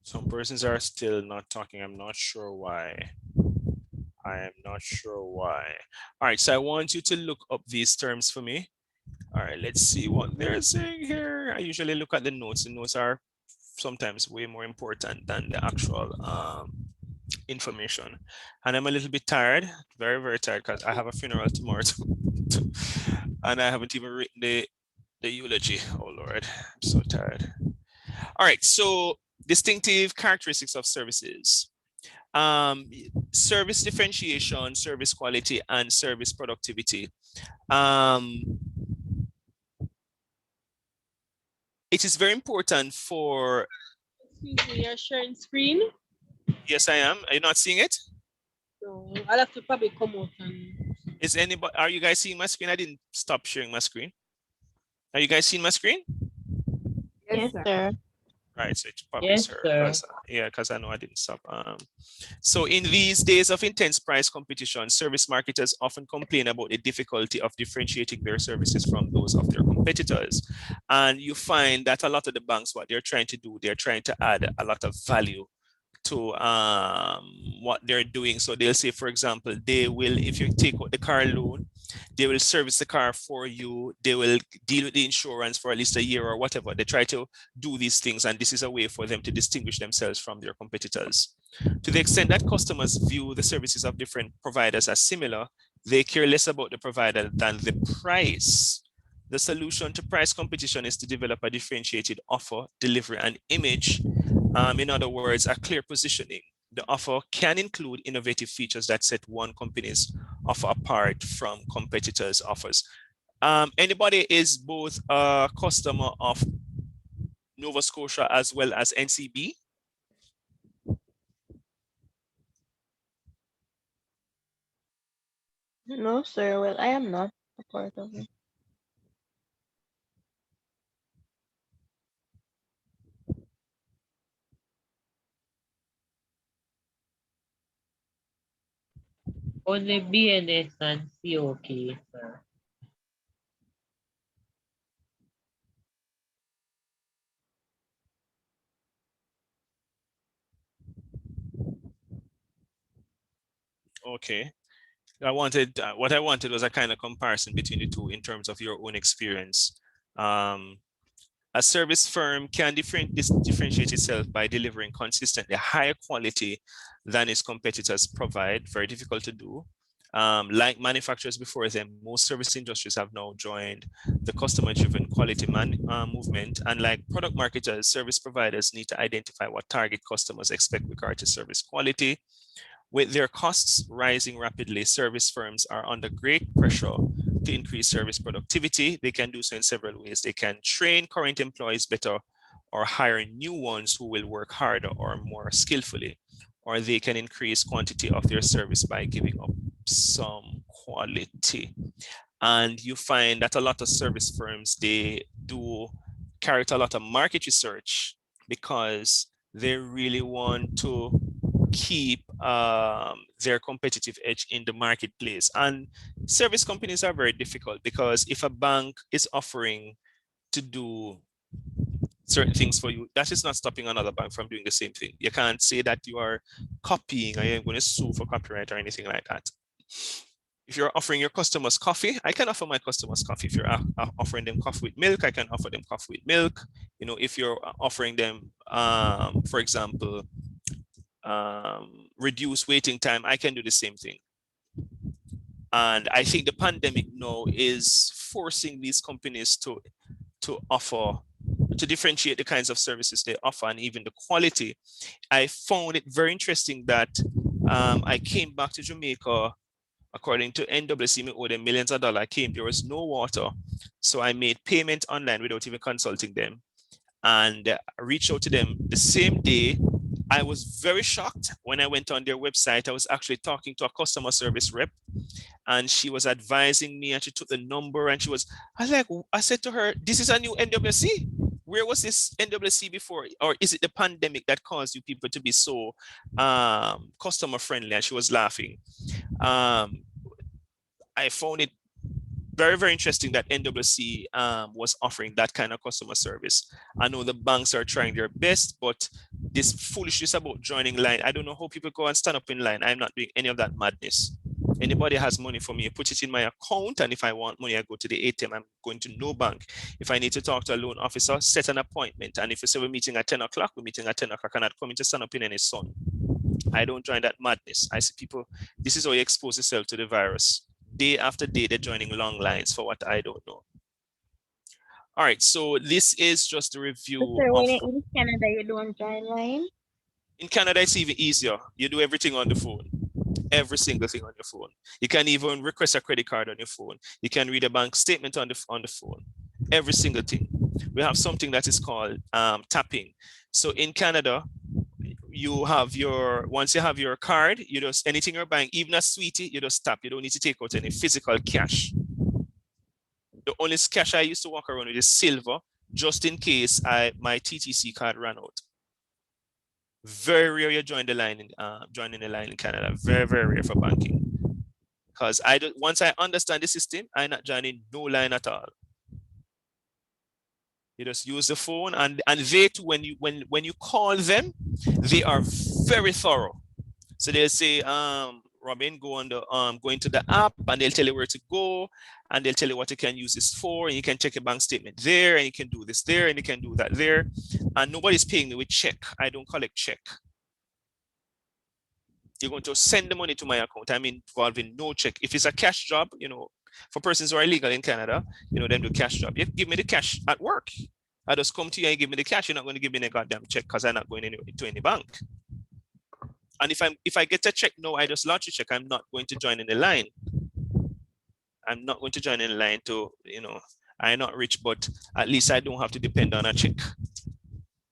S1: Some persons are still not talking. I'm not sure why. I am not sure why. All right, so I want you to look up these terms for me. All right, let's see what they're saying here. I usually look at the notes. The notes are sometimes way more important than the actual information. And I'm a little bit tired, very, very tired, because I have a funeral tomorrow and I haven't even written the eulogy. Oh Lord, I'm so tired. All right, so distinctive characteristics of services. Service differentiation, service quality, and service productivity. It is very important for.
S5: Excuse me, you're sharing screen?
S1: Yes, I am. Are you not seeing it?
S5: No, I'll have to probably come out and.
S1: Is anybody? Are you guys seeing my screen? I didn't stop sharing my screen. Are you guys seeing my screen?
S4: Yes, sir.
S1: Right, so it's probably
S3: Yes,
S1: sir,
S3: sir.
S1: because I know I didn't stop. So in these days of intense price competition, service marketers often complain about the difficulty of differentiating their services from those of their competitors. And you find that a lot of the banks, what they're trying to do, they're trying to add a lot of value to what they're doing. So they'll say, for example, they will, if you take out the car loan, they will service the car for you. They will deal with the insurance for at least a year or whatever. They try to do these things, and this is a way for them to distinguish themselves from their competitors. To the extent that customers view the services of different providers as similar, they care less about the provider than the price. The solution to price competition is to develop a differentiated offer, delivery, and image. In other words, a clear positioning. The offer can include innovative features that set one company's offer apart from competitors' offers. Anybody is both a customer of Nova Scotia as well as NCB?
S4: No, sir. Well, I am not a part of it.
S3: Only BNS and COK, sir.
S1: Okay. What I wanted was a kind of comparison between the two in terms of your own experience. A service firm can differentiate itself by delivering consistently higher quality than its competitors provide. Very difficult to do. Like manufacturers before them, most service industries have now joined the customer-driven quality movement. And like product marketers, service providers need to identify what target customers expect regard to service quality. With their costs rising rapidly, service firms are under great pressure to increase service productivity. They can do so in several ways. They can train current employees better or hire new ones who will work harder or more skillfully, or they can increase quantity of their service by giving up some quality. And you find that a lot of service firms, they do carry out a lot of market research because they really want to keep their competitive edge in the marketplace. And service companies are very difficult because if a bank is offering to do certain things for you, that is not stopping another bank from doing the same thing. You can't say that you are copying or you're going to sue for copyright or anything like that. If you're offering your customers coffee, I can offer my customers coffee. If you're offering them coffee with milk, I can offer them coffee with milk. You know, if you're offering them, for example, reduce waiting time, I can do the same thing. And I think the pandemic now is forcing these companies to offer to differentiate the kinds of services they offer and even the quality. I found it very interesting that I came back to Jamaica. According to NWC, me owe them millions of dollars. I came, there was no water. So I made payment online without even consulting them, and reached out to them the same day. I was very shocked when I went on their website. I was actually talking to a customer service rep, and she was advising me, and she took the number, and I said to her, this is a new NWC. Where was this NWC before? Or is it the pandemic that caused you people to be so customer friendly? And she was laughing. I found it very, very interesting that NWC was offering that kind of customer service. I know the banks are trying their best, but this foolishness about joining line, I don't know how people go and stand up in line. I'm not doing any of that madness. Anybody has money for me, put it in my account, and if I want money, I go to the ATM. I'm going to no bank. If I need to talk to a loan officer, set an appointment. And if you say we're meeting at 10 o'clock, we're meeting at 10 o'clock. I'm not coming to stand up in any sun. I don't join that madness. I see people, this is how you expose yourself to the virus. Day after day, they're joining long lines for what I don't know. All right, so this is just a review.
S4: So when you're in Canada, you don't join line?
S1: In Canada, it's even easier. You do everything on the phone. Every single thing on your phone. You can even request a credit card on your phone. You can read a bank statement on the phone. Every single thing. We have something that is called tapping. So in Canada, you have once you have your card, you just, anything you're buying, even a sweetie, you just tap. You don't need to take out any physical cash. The only cash I used to walk around with is silver, just in case my TTC card ran out. Very rare you joining the line in Canada. Very, very rare for banking. Because once I understand the system, I'm not joining no line at all. You just use the phone, and they too, when you call them, they are very thorough. So they'll say, Robin, go into the app, and they'll tell you where to go, and they'll tell you what you can use this for, and you can check your bank statement there, and you can do this there, and you can do that there. And nobody's paying me with check. I don't collect check. You're going to send the money to my account. I'm involved in no check. If it's a cash job, for persons who are illegal in Canada, them do cash job. You give me the cash at work. I just come to you and give me the cash. You're not going to give me a goddamn check because I'm not going to any bank. And if I get a check now, I just launch a check. I'm not going to join in the line. I'm not going to join in the line to, I'm not rich, but at least I don't have to depend on a check.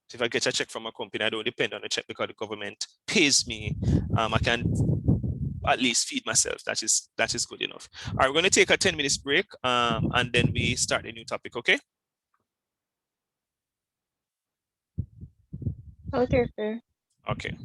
S1: So if I get a check from a company, I don't depend on a check because the government pays me. I can at least feed myself. That is good enough. All right, we're going to take a 10 minutes break, and then we start a new topic, okay?
S4: Okay, sir.
S1: Okay.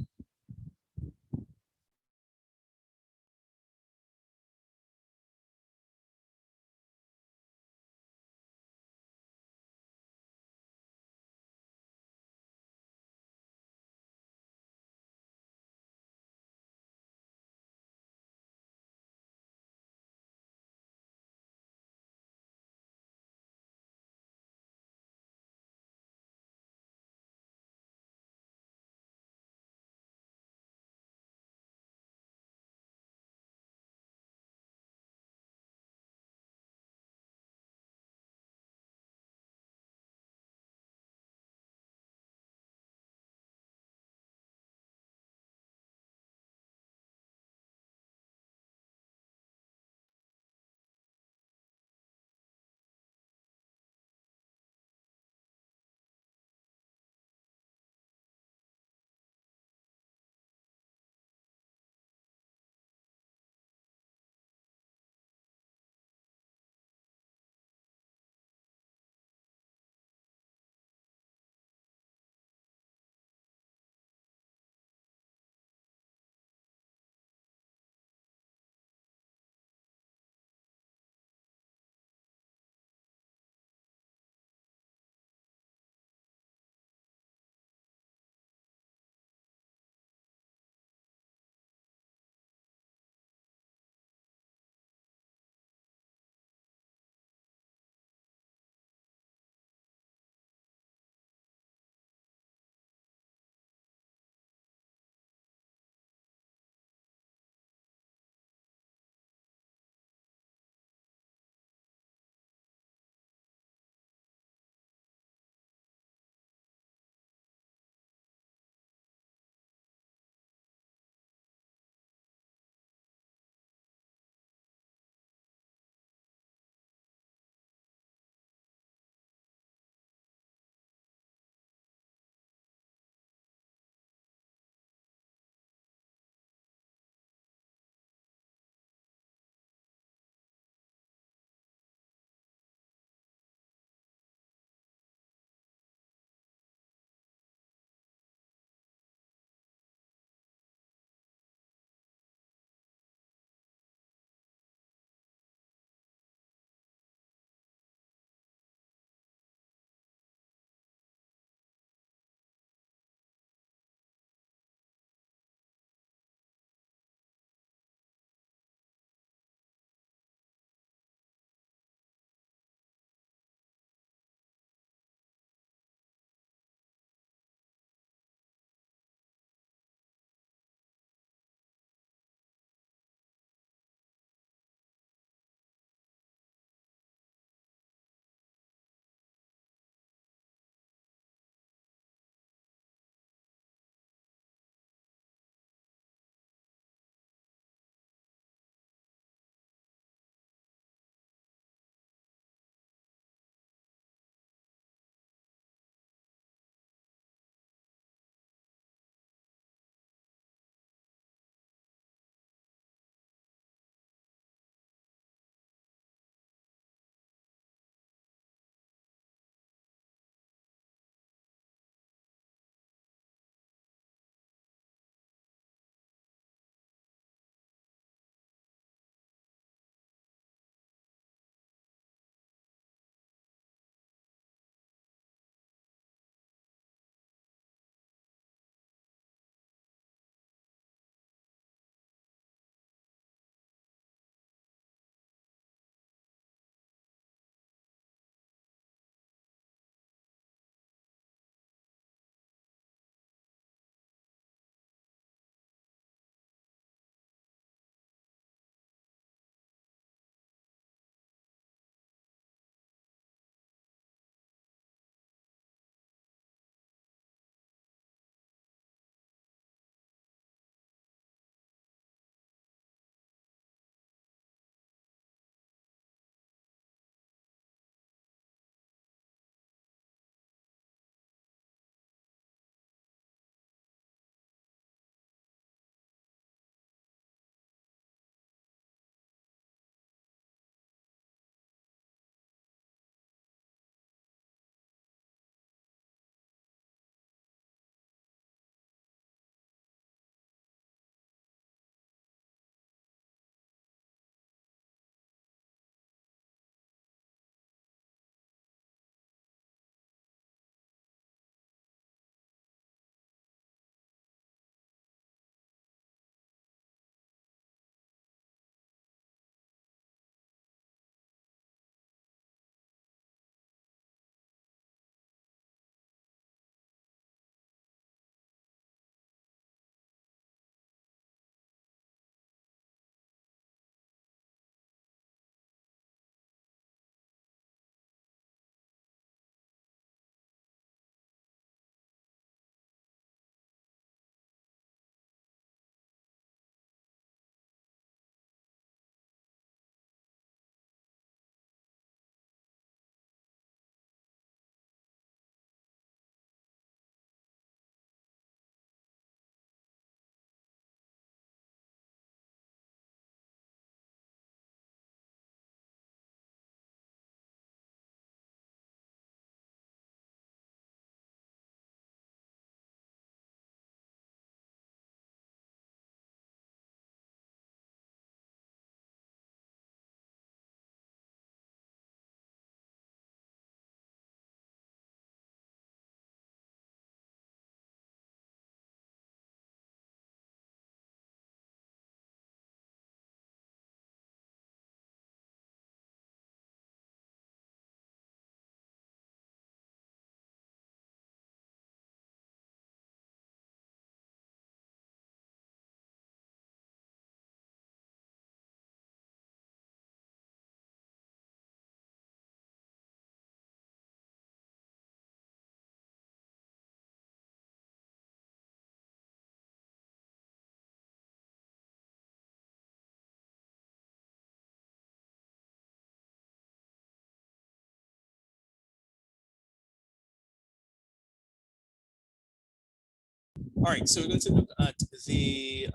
S1: All right, so we're going to look at the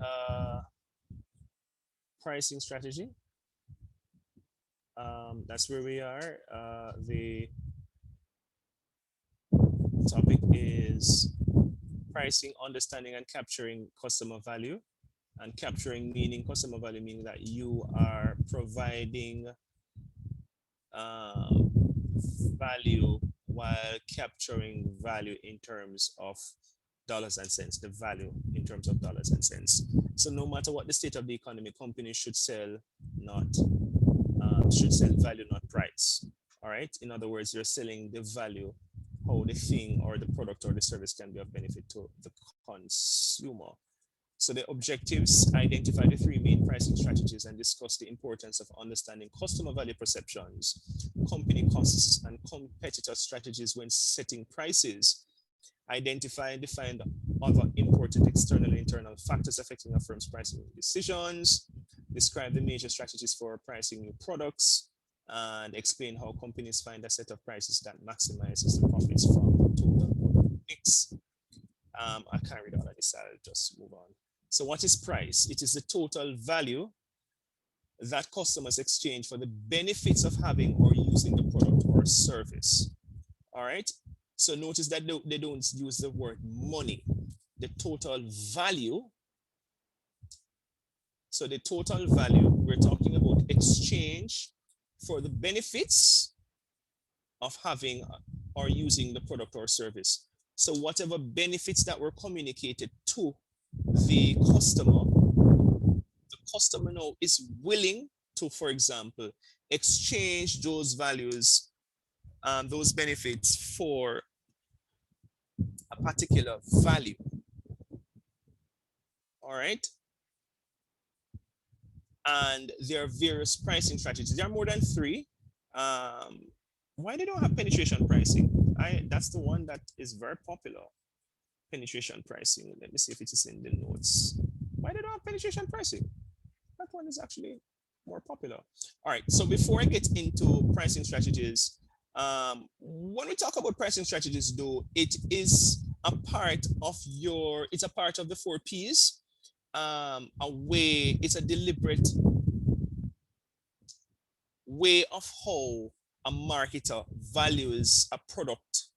S1: pricing strategy. That's where we are. The topic is pricing, understanding, and capturing customer value. And capturing meaning customer value, meaning that you are providing value while capturing value in terms of dollars and cents, the value in terms of dollars and cents. So no matter what the state of the economy, companies should sell value, not price. All right. In other words, you're selling the value, how the thing or the product or the service can be of benefit to the consumer. So the objectives: identify the three main pricing strategies and discuss the importance of understanding customer value perceptions, company costs, and competitor strategies when setting prices. Identify and define other important external and internal factors affecting a firm's pricing decisions. Describe the major strategies for pricing new products, and explain how companies find a set of prices that maximizes the profits from total mix. I can't read all of this, I'll just move on. So what is price? It is the total value that customers exchange for the benefits of having or using the product or service. All right. So notice that they don't use the word money. The total value. So the total value, we're talking about exchange for the benefits of having or using the product or service. So whatever benefits that were communicated to the customer now is willing to, for example, exchange those values, those benefits for a particular value. All right. And there are various pricing strategies. There are more than three. Why they don't have penetration pricing? That's the one that is very popular. Penetration pricing. Let me see if it is in the notes. Why they don't have penetration pricing? That one is actually more popular. All right. So before I get into pricing strategies, when we talk about pricing strategies, though, it is a part of it's a part of the 4 Ps. It's a deliberate way of how a marketer values a product.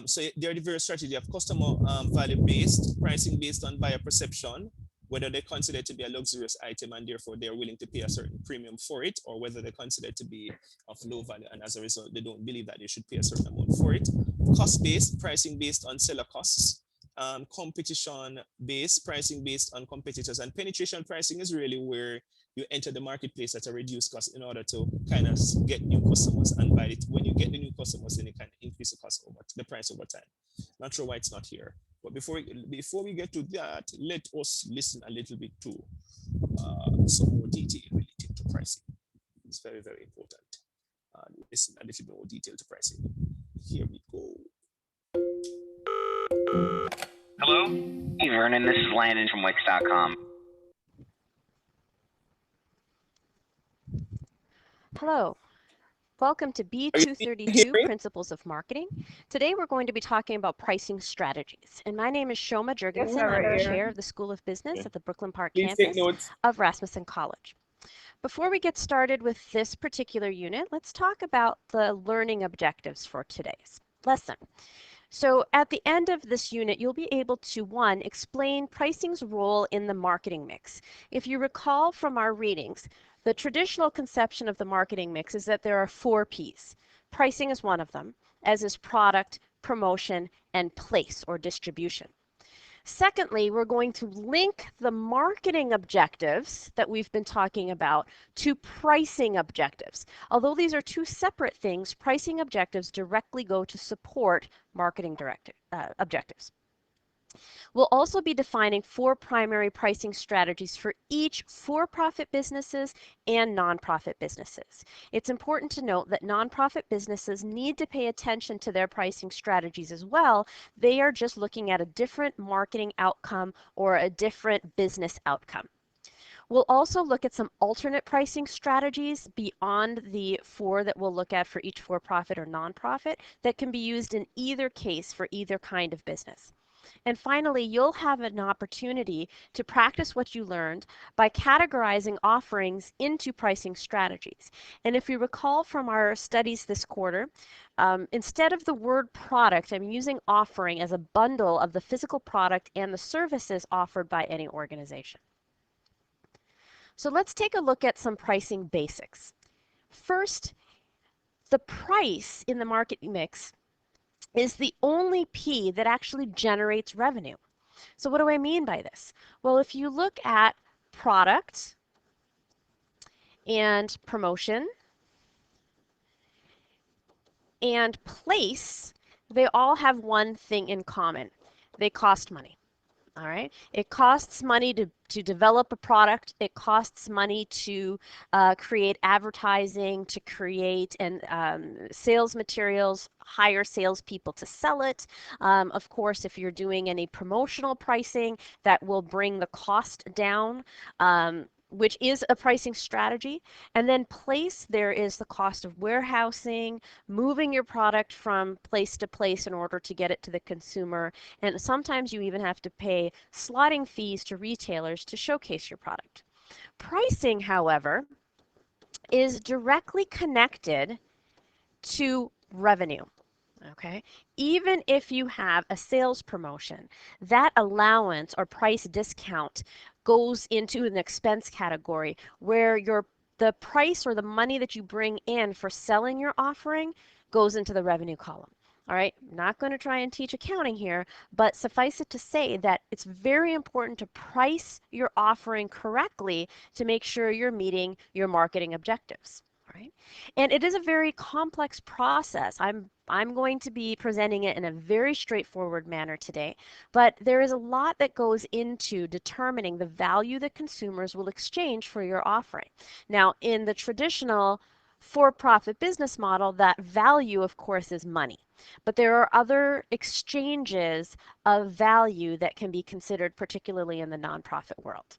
S1: So there are the various strategies of customer value-based, pricing based on buyer perception, whether they consider it to be a luxurious item and therefore they're willing to pay a certain premium for it, or whether they consider it to be of low value and as a result they don't believe that they should pay a certain amount for it. Cost-based, pricing based on seller costs. Competition-based, pricing based on competitors, and penetration pricing is really where you enter the marketplace at a reduced cost in order to kind of get new customers, and by it, when you get the new customers, then you can increase the price over time. Not sure why it's not here, but before we get to that, let us listen a little bit to some more detail related to pricing. It's very, very important. Listen a little bit more detail to pricing. Here we go.
S10: Hello? Hey Vernon, this is Landon from Wix.com.
S11: Hello. Welcome to B232 Principles of Marketing. Today we're going to be talking about pricing strategies. And my name is Shoma Jurgensen. I'm the chair of the School of Business at the Brooklyn Park campus of Rasmussen College. Before we get started with this particular unit, let's talk about the learning objectives for today's lesson. So at the end of this unit, you'll be able to, 1, explain pricing's role in the marketing mix. If you recall from our readings, the traditional conception of the marketing mix is that there are 4 Ps. Pricing is one of them, as is product, promotion, and place or distribution. Secondly, we're going to link the marketing objectives that we've been talking about to pricing objectives. Although these are 2 separate things, pricing objectives directly go to support marketing objectives. We'll also be defining 4 primary pricing strategies for each for-profit businesses and nonprofit businesses. It's important to note that nonprofit businesses need to pay attention to their pricing strategies as well. They are just looking at a different marketing outcome or a different business outcome. We'll also look at some alternate pricing strategies beyond the 4 that we'll look at for each for-profit or nonprofit that can be used in either case for either kind of business. And finally, you'll have an opportunity to practice what you learned by categorizing offerings into pricing strategies. And if you recall from our studies this quarter, instead of the word product, I'm using offering as a bundle of the physical product and the services offered by any organization. So let's take a look at some pricing basics. First, the price in the market mix is the only P that actually generates revenue. So what do I mean by this? Well, if you look at product and promotion and place, they all have one thing in common. They cost money. All right. It costs money to develop a product. It costs money to create advertising, to create and sales materials, hire salespeople to sell it. Of course, if you're doing any promotional pricing, that will bring the cost down. Which is a pricing strategy. And then place, there is the cost of warehousing, moving your product from place to place in order to get it to the consumer. And sometimes you even have to pay slotting fees to retailers to showcase your product. Pricing, however, is directly connected to revenue. Okay, even if you have a sales promotion, that allowance or price discount goes into an expense category where the price or the money that you bring in for selling your offering goes into the revenue column. All right, not going to try and teach accounting here, but suffice it to say that it's very important to price your offering correctly to make sure you're meeting your marketing objectives. Right? And it is a very complex process. I'm going to be presenting it in a very straightforward manner today, but there is a lot that goes into determining the value that consumers will exchange for your offering. Now, in the traditional for-profit business model, that value, of course, is money. But there are other exchanges of value that can be considered, particularly in the nonprofit world.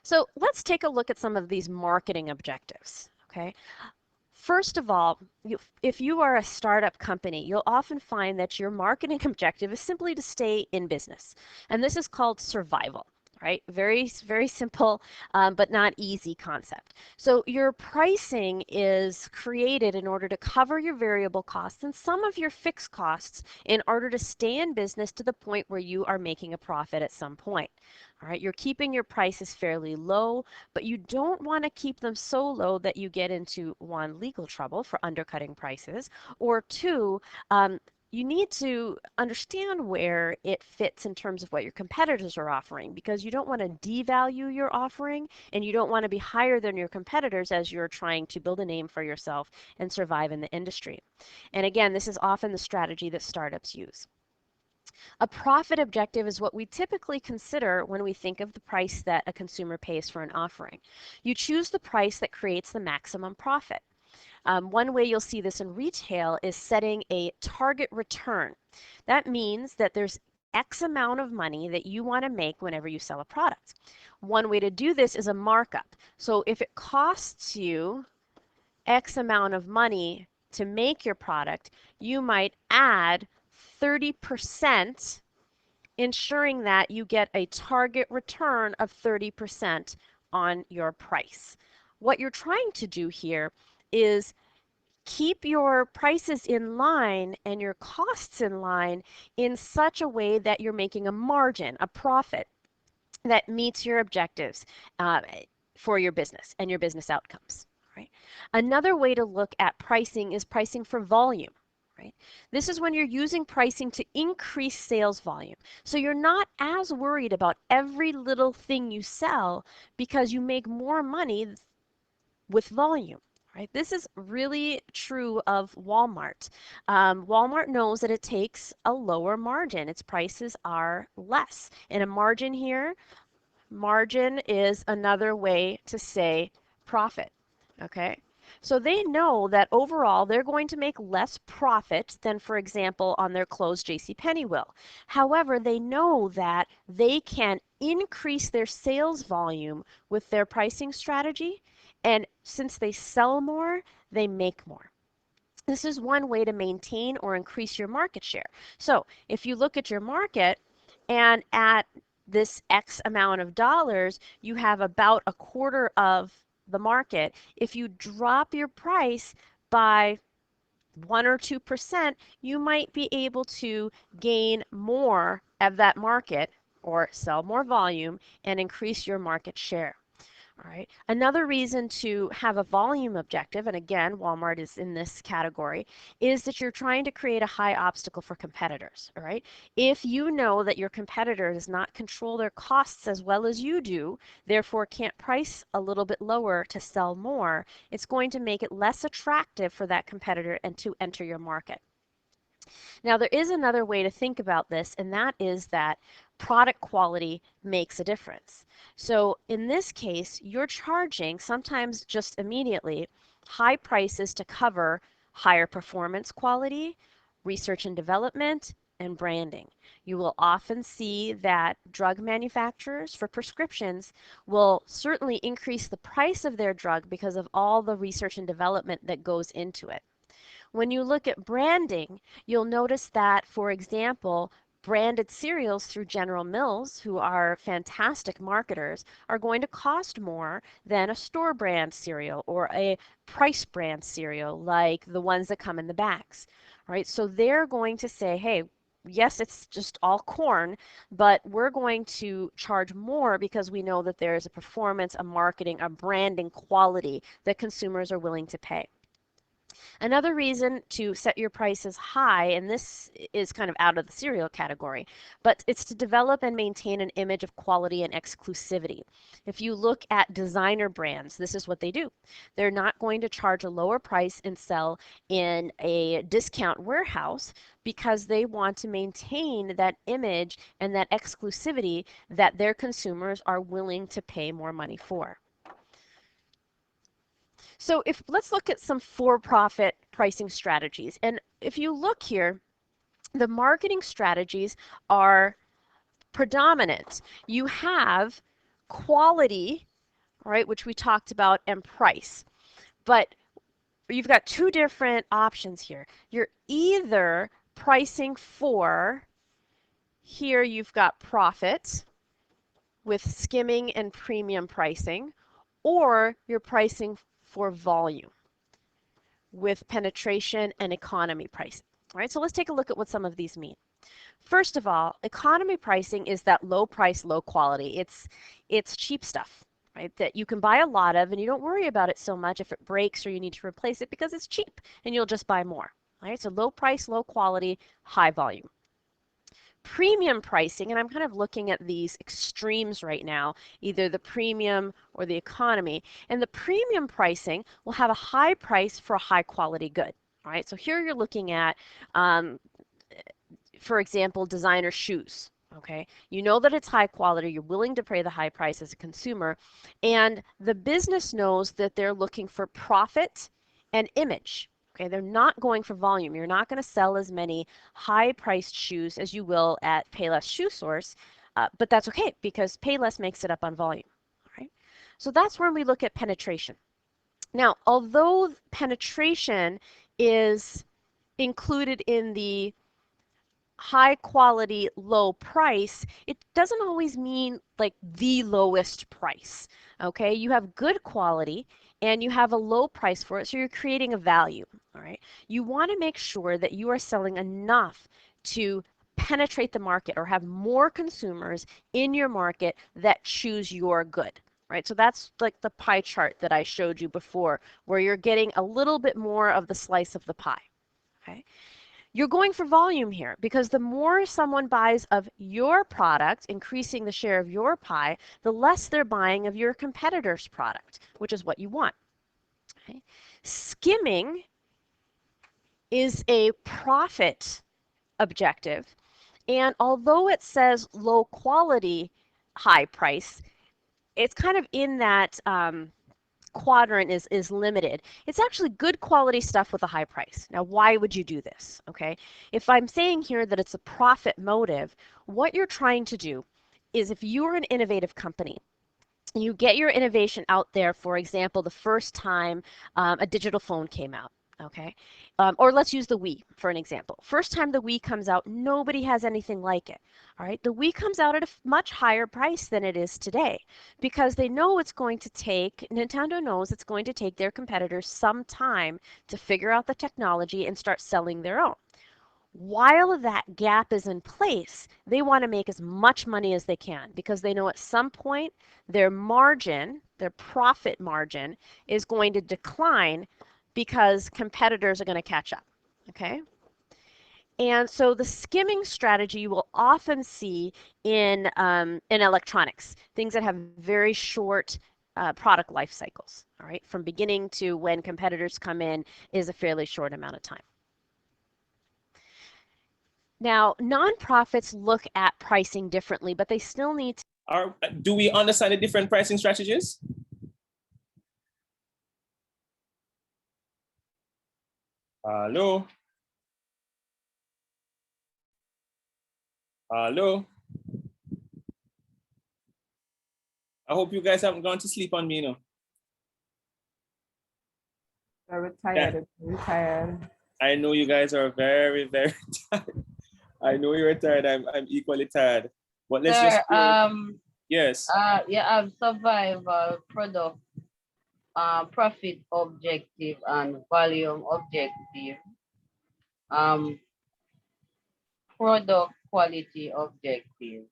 S11: So let's take a look at some of these marketing objectives, okay? First of all, if you are a startup company, you'll often find that your marketing objective is simply to stay in business. And this is called survival, right? Very, very simple, but not easy concept. So your pricing is created in order to cover your variable costs and some of your fixed costs in order to stay in business to the point where you are making a profit at some point. All right, you're keeping your prices fairly low, but you don't want to keep them so low that you get into 1, legal trouble for undercutting prices, or 2, you need to understand where it fits in terms of what your competitors are offering, because you don't want to devalue your offering and you don't want to be higher than your competitors as you're trying to build a name for yourself and survive in the industry. And again, this is often the strategy that startups use. A profit objective is what we typically consider when we think of the price that a consumer pays for an offering. You choose the price that creates the maximum profit. One way you'll see this in retail is setting a target return. That means that there's X amount of money that you want to make whenever you sell a product. One way to do this is a markup. So if it costs you X amount of money to make your product, you might add 30%, ensuring that you get a target return of 30% on your price. What you're trying to do here is keep your prices in line and your costs in line in such a way that you're making a margin, a profit that meets your objectives for your business and your business outcomes. Right? Another way to look at pricing is pricing for volume. Right? This is when you're using pricing to increase sales volume. So you're not as worried about every little thing you sell because you make more money with volume. Right? This is really true of Walmart. Walmart knows that it takes a lower margin. Its prices are less. And a margin here, margin is another way to say profit. Okay? So they know that overall they're going to make less profit than, for example, on their clothes JCPenney will. However, they know that they can increase their sales volume with their pricing strategy, and since they sell more, they make more. This is one way to maintain or increase your market share. So if you look at your market and at this X amount of dollars, you have about a quarter of the market. If you drop your price by 1 or 2%, you might be able to gain more of that market or sell more volume and increase your market share. All right. Another reason to have a volume objective, and again, Walmart is in this category, is that you're trying to create a high obstacle for competitors. All right. If you know that your competitor does not control their costs as well as you do, therefore can't price a little bit lower to sell more, it's going to make it less attractive for that competitor and to enter your market. Now, there is another way to think about this, and that is that product quality makes a difference. So in this case, you're charging, sometimes just immediately, high prices to cover higher performance quality, research and development, and branding. You will often see that drug manufacturers for prescriptions will certainly increase the price of their drug because of all the research and development that goes into it. When you look at branding, you'll notice that, for example, branded cereals through General Mills, who are fantastic marketers, are going to cost more than a store brand cereal or a price brand cereal like the ones that come in the bags. Right? So they're going to say, hey, yes, it's just all corn, but we're going to charge more because we know that there is a performance, a marketing, a branding quality that consumers are willing to pay. Another reason to set your prices high, and this is kind of out of the cereal category, but it's to develop and maintain an image of quality and exclusivity. If you look at designer brands, this is what they do. They're not going to charge a lower price and sell in a discount warehouse because they want to maintain that image and that exclusivity that their consumers are willing to pay more money for. So let's look at some for-profit pricing strategies. And if you look here, the marketing strategies are predominant. You have quality, right, which we talked about, and price. But you've got two different options here. You're either pricing for, here you've got profit with skimming and premium pricing, or you're pricing for volume with penetration and economy pricing. All right, so let's take a look at what some of these mean. First of all, economy pricing is that low price, low quality. It's cheap stuff, right, that you can buy a lot of and you don't worry about it so much if it breaks or you need to replace it because it's cheap and you'll just buy more. All right, so low price, low quality, high volume. Premium pricing, and I'm kind of looking at these extremes right now, either the premium or the economy, and the premium pricing will have a high price for a high quality good. All right, so here you're looking at, for example, designer shoes. Okay, you know that it's high quality, you're willing to pay the high price as a consumer, and the business knows that they're looking for profit and image. Okay, they're not going for volume. You're not going to sell as many high-priced shoes as you will at Payless Shoe Source, but that's okay because Payless makes it up on volume. All right, so that's where we look at penetration. Now, although penetration is included in the high quality, low price, it doesn't always mean like the lowest price. Okay, you have good quality and you have a low price for it, so you're creating a value. All right, you want to make sure that you are selling enough to penetrate the market or have more consumers in your market that choose your good. Right, so that's like the pie chart that I showed you before, where you're getting a little bit more of the slice of the pie. Okay. You're going for volume here because the more someone buys of your product, increasing the share of your pie, the less they're buying of your competitor's product, which is what you want. Okay. Skimming is a profit objective, and although it says low quality, high price, it's kind of in that quadrant is limited. It's actually good quality stuff with a high price. Now, why would you do this? Okay, if I'm saying here that it's a profit motive, what you're trying to do is, if you're an innovative company, you get your innovation out there, for example, the first time a digital phone came out, okay? Or let's use the Wii for an example. First time the Wii comes out, nobody has anything like it, all right? The Wii comes out at a much higher price than it is today because they know it's going to take, Nintendo knows it's going to take their competitors some time to figure out the technology and start selling their own. While that gap is in place, they want to make as much money as they can because they know at some point their margin, their profit margin, is going to decline because competitors are going to catch up, okay? And so the skimming strategy you will often see in electronics, things that have very short product life cycles, all right? From beginning to when competitors come in is a fairly short amount of time. Now, nonprofits look at pricing differently, but they still need to.
S1: Do we understand the different pricing strategies? Hello? Hello? I hope you guys haven't gone to sleep on me, no?
S8: I'm retired.
S1: Yeah.
S8: Retired.
S1: I know you guys are very, very tired. I know you're tired. I'm equally tired. But let's
S3: Sir,
S1: just yes.
S3: You have survival, product, profit objective, and volume objective. Product quality objective.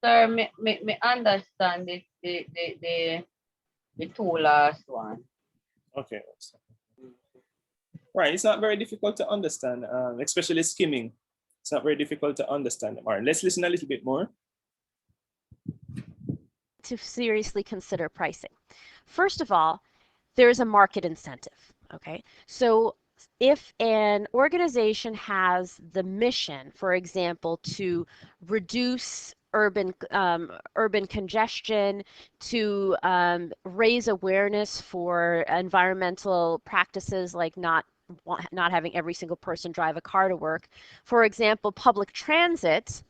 S3: Sir, me understand the two last one.
S1: Okay. Right. It's not very difficult to understand, especially skimming. It's not very difficult to understand. All right. Let's listen a little bit more.
S11: To seriously consider pricing. First of all, there's a market incentive, okay? So if an organization has the mission, for example, to reduce urban congestion, to raise awareness for environmental practices like not having every single person drive a car to work, for example, public transit,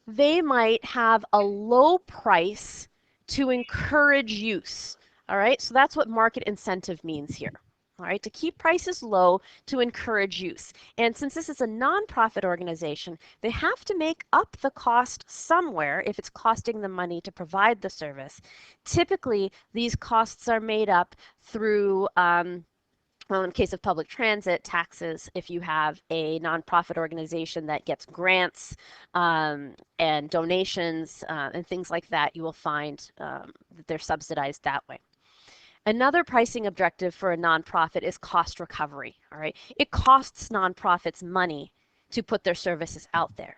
S11: they might have a low price to encourage use. All right, so that's what market incentive means here. All right, to keep prices low to encourage use. And since this is a nonprofit organization, they have to make up the cost somewhere if it's costing them money to provide the service. Typically, these costs are made up through well, in case of public transit, taxes. If you have a nonprofit organization that gets grants and donations and things like that, you will find that they're subsidized that way. Another pricing objective for a nonprofit is cost recovery. All right, it costs nonprofits money to put their services out there,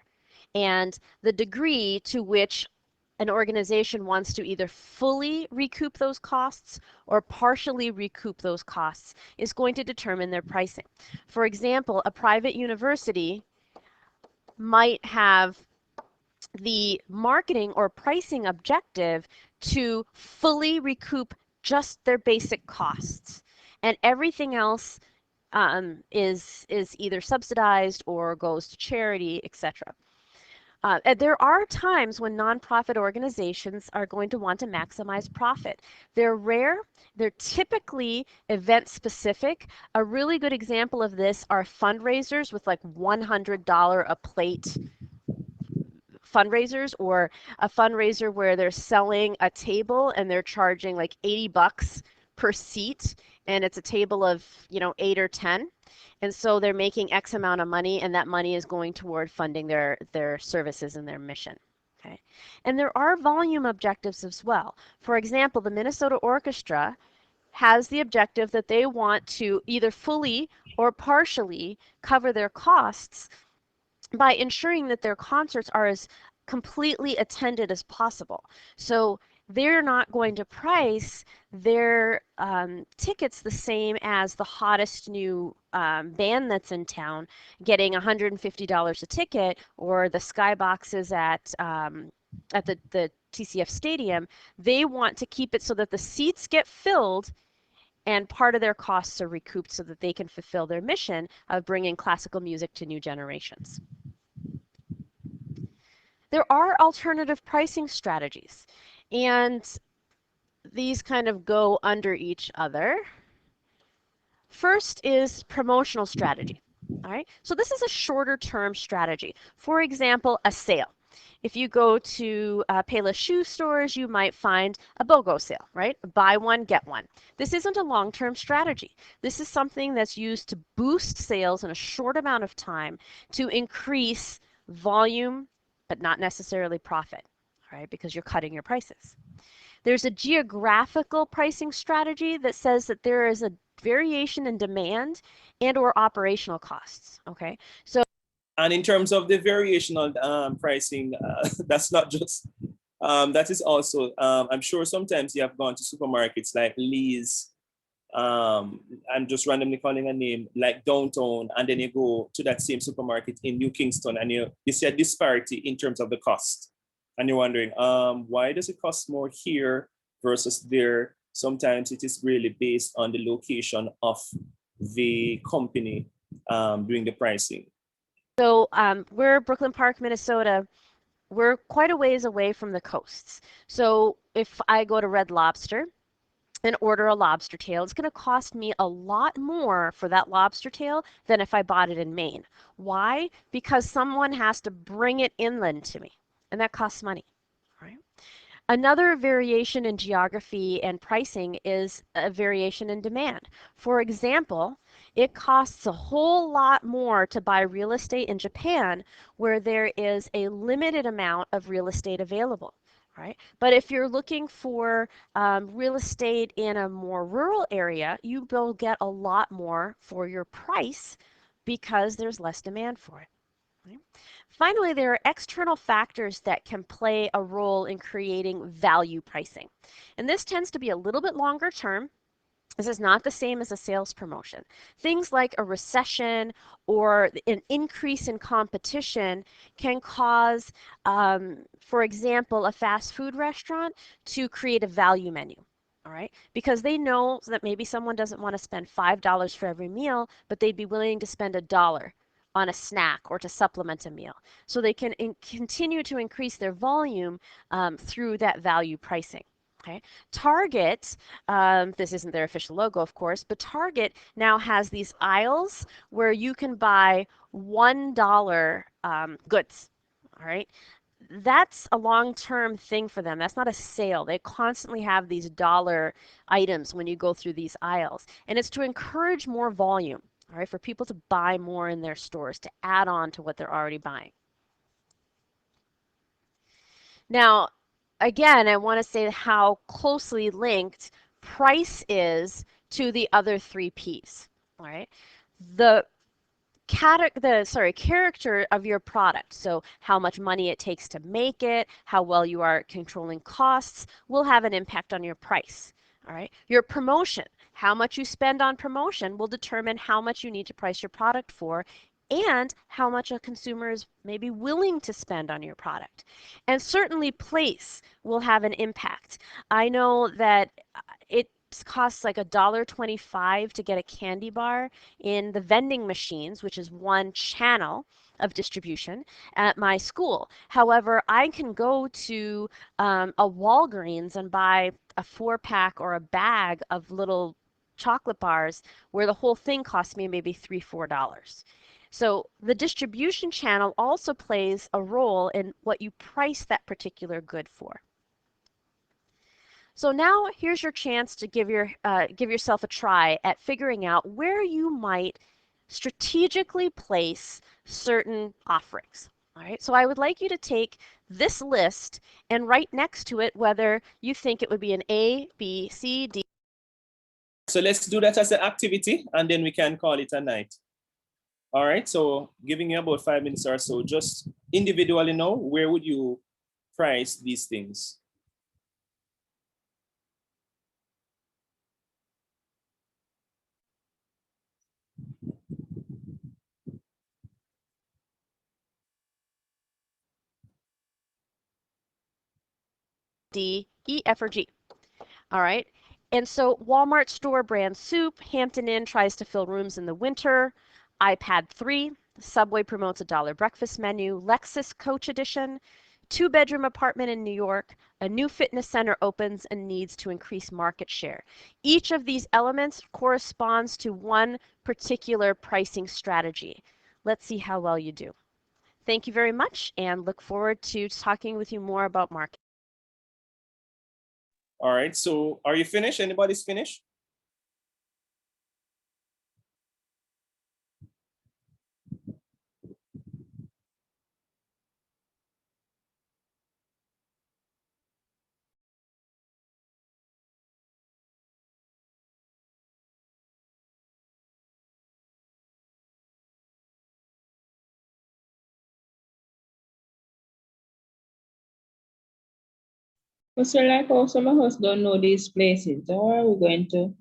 S11: and the degree to which an organization wants to either fully recoup those costs or partially recoup those costs is going to determine their pricing. For example, a private university might have the marketing or pricing objective to fully recoup just their basic costs, and everything else is either subsidized or goes to charity, etc. There are times when nonprofit organizations are going to want to maximize profit. They're rare. They're typically event specific. A really good example of this are fundraisers with like $100 a plate fundraisers, or a fundraiser where they're selling a table and they're charging like $80 per seat, and it's a table of 8 or 10. And so they're making X amount of money, and that money is going toward funding their services and their mission. Okay. And there are volume objectives as well. For example, the Minnesota Orchestra has the objective that they want to either fully or partially cover their costs by ensuring that their concerts are as completely attended as possible. So they're not going to price their tickets the same as the hottest new band that's in town getting $150 a ticket, or the skyboxes at the TCF Stadium, they want to keep it so that the seats get filled and part of their costs are recouped so that they can fulfill their mission of bringing classical music to new generations. There are alternative pricing strategies, and these kind of go under each other. First is promotional strategy. All right, so this is a shorter term strategy. For example, a sale. If you go to Payless shoe stores, you might find a BOGO sale, right? Buy one, get one. This isn't a long-term strategy. This is something that's used to boost sales in a short amount of time to increase volume, but not necessarily profit, right? Because you're cutting your prices. There's a geographical pricing strategy that says that there is a variation in demand and or operational costs, okay? So
S1: and in terms of the variational pricing, that's not just, that is also, I'm sure sometimes you have gone to supermarkets like Lee's, I'm just randomly calling a name, like downtown, and then you go to that same supermarket in New Kingston and you see a disparity in terms of the cost. And you're wondering, why does it cost more here versus there? Sometimes it is really based on the location of the company doing the pricing.
S11: So we're Brooklyn Park, Minnesota. We're quite a ways away from the coasts. So if I go to Red Lobster and order a lobster tail, it's going to cost me a lot more for that lobster tail than if I bought it in Maine. Why? Because someone has to bring it inland to me, and that costs money, right? Another variation in geography and pricing is a variation in demand. For example, it costs a whole lot more to buy real estate in Japan where there is a limited amount of real estate available, right? But if you're looking for real estate in a more rural area, you will get a lot more for your price because there's less demand for it. Finally, there are external factors that can play a role in creating value pricing. And this tends to be a little bit longer term. This is not the same as a sales promotion. Things like a recession or an increase in competition can cause, for example, a fast food restaurant to create a value menu. All right, because they know that maybe someone doesn't want to spend $5 for every meal, but they'd be willing to spend $1 on a snack or to supplement a meal. So they can continue to increase their volume through that value pricing. Okay. Target, this isn't their official logo, of course, but Target now has these aisles where you can buy $1 goods. All right. That's a long-term thing for them. That's not a sale. They constantly have these dollar items when you go through these aisles. And it's to encourage more volume, all right, for people to buy more in their stores, to add on to what they're already buying. Now, again, I want to say how closely linked price is to the other three P's, all right? The character of your product, so how much money it takes to make it, how well you are controlling costs, will have an impact on your price. All right. Your promotion, how much you spend on promotion will determine how much you need to price your product for and how much a consumer is maybe willing to spend on your product. And certainly place will have an impact. I know that it costs like $1.25 to get a candy bar in the vending machines, which is one channel of distribution at my school. However, I can go to a Walgreens and buy a 4-pack or a bag of little chocolate bars where the whole thing costs me maybe $3, $4. So the distribution channel also plays a role in what you price that particular good for. So now here's your chance to give yourself a try at figuring out where you might strategically place certain offerings. All right, so I would like you to take this list and write next to it whether you think it would be an A, B, C, D.
S1: So let's do that as an activity and then we can call it a night. All right, so giving you about 5 minutes or so, just individually now, where would you price these things?
S11: D, E, F, or G. All right. And so Walmart store brand soup, Hampton Inn tries to fill rooms in the winter, iPad 3, Subway promotes a dollar breakfast menu, Lexus Coach Edition, two-bedroom apartment in New York, a new fitness center opens and needs to increase market share. Each of these elements corresponds to one particular pricing strategy. Let's see how well you do. Thank you very much and look forward to talking with you more about marketing.
S1: All right, so are you finished? Anybody's finished?
S2: But so like how some of us don't know these places, how are we going to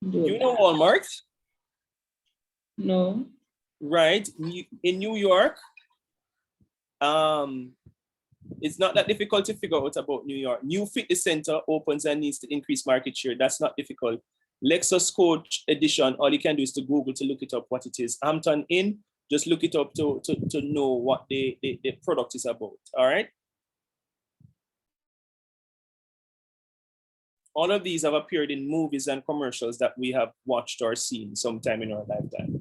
S2: do
S1: You know
S2: that?
S1: Walmart?
S2: No.
S1: Right, in New York, it's not that difficult to figure out about New York. New fitness center opens and needs to increase market share. That's not difficult. Lexus Coach Edition, all you can do is to Google to look it up what it is. Hampton Inn, just look it up to know what the product is about. All right. All of these have appeared in movies and commercials that we have watched or seen sometime in our lifetime.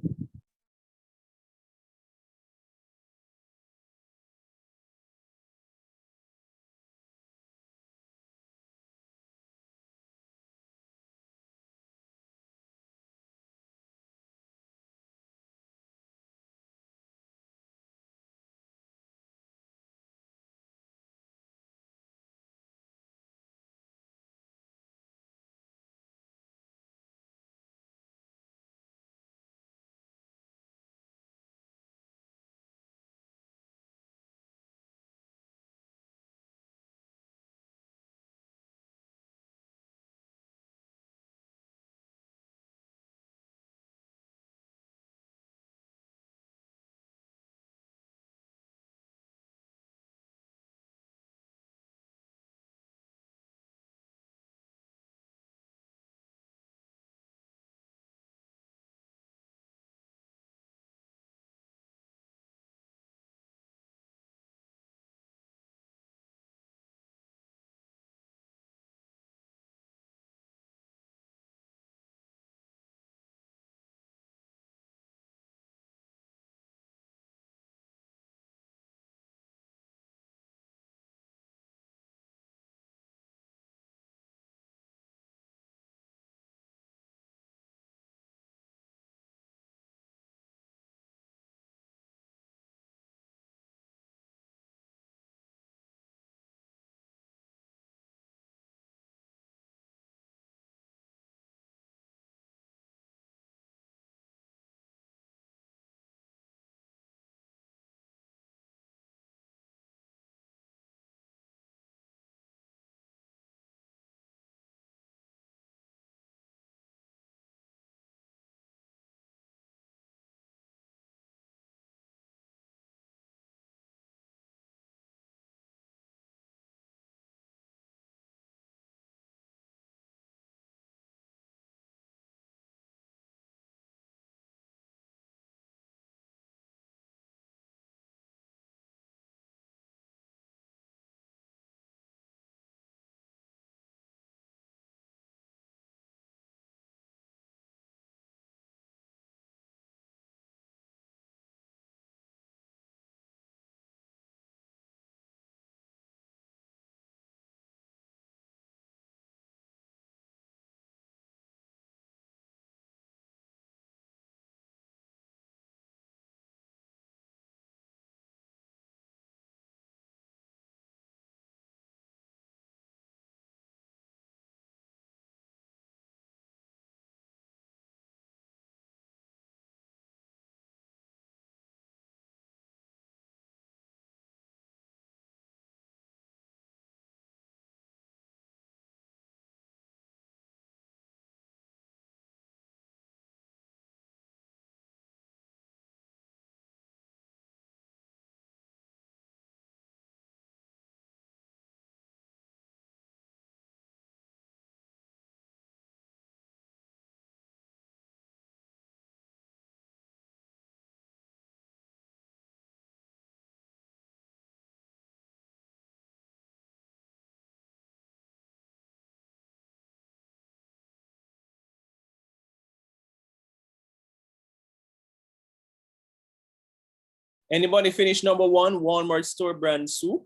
S1: Anybody finish number 1, Walmart store brand soup?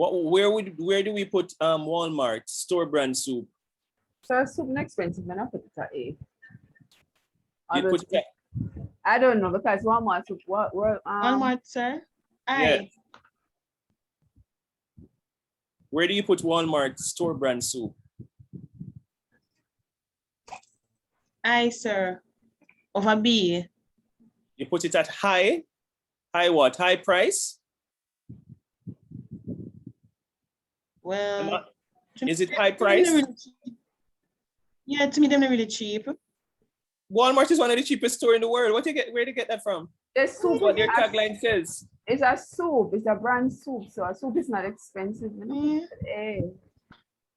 S1: Where do we put Walmart store brand soup?
S8: So soup not expensive, man. I put it at A.
S1: You put it at,
S8: I don't know because Walmart soup.
S6: Walmart, sir.
S1: yeah. Where do you put Walmart store brand soup?
S6: I, sir. Over B.
S1: You put it at high. High what? High price?
S6: Well,
S1: is it high price?
S6: Yeah, to me, they're not really cheap.
S1: Walmart is one of the cheapest store in the world. Where do you get that from?
S8: The soup.
S1: What their tagline says.
S8: It's a soup. It's a brand soup. So a soup is not expensive.
S6: Yeah.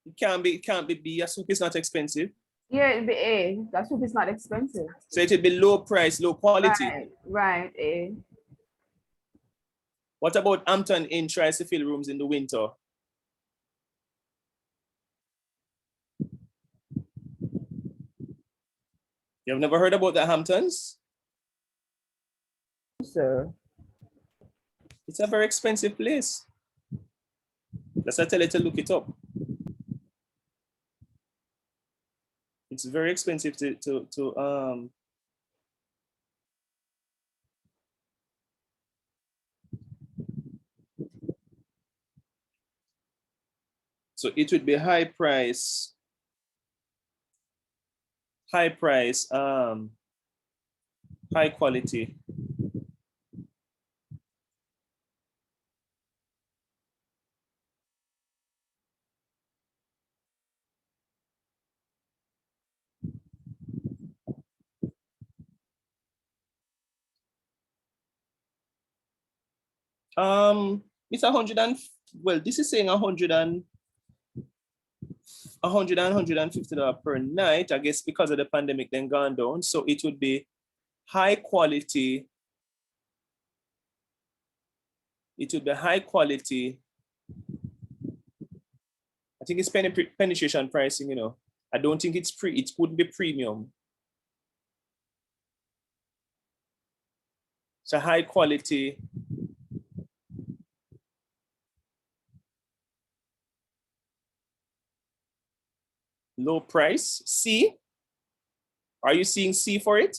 S1: It can't be B. A soup is not expensive.
S8: Yeah, it'll be A. That soup is not expensive.
S1: So it'll be low price, low quality.
S8: Right, A.
S1: What about Hampton Inn tries to fill rooms in the winter? You've never heard about the Hamptons?
S8: Sir.
S1: It's a very expensive place. That's why I tell you to look it up. It's very expensive to so it would be high price, high quality. It's 100 and, well, this is saying $150 per night. I guess because of the pandemic then gone down. So it would be high quality. It would be high quality. I think it's penetration pricing, you know. I don't think it wouldn't be premium. So high quality. Low price, C. Are you seeing C for it?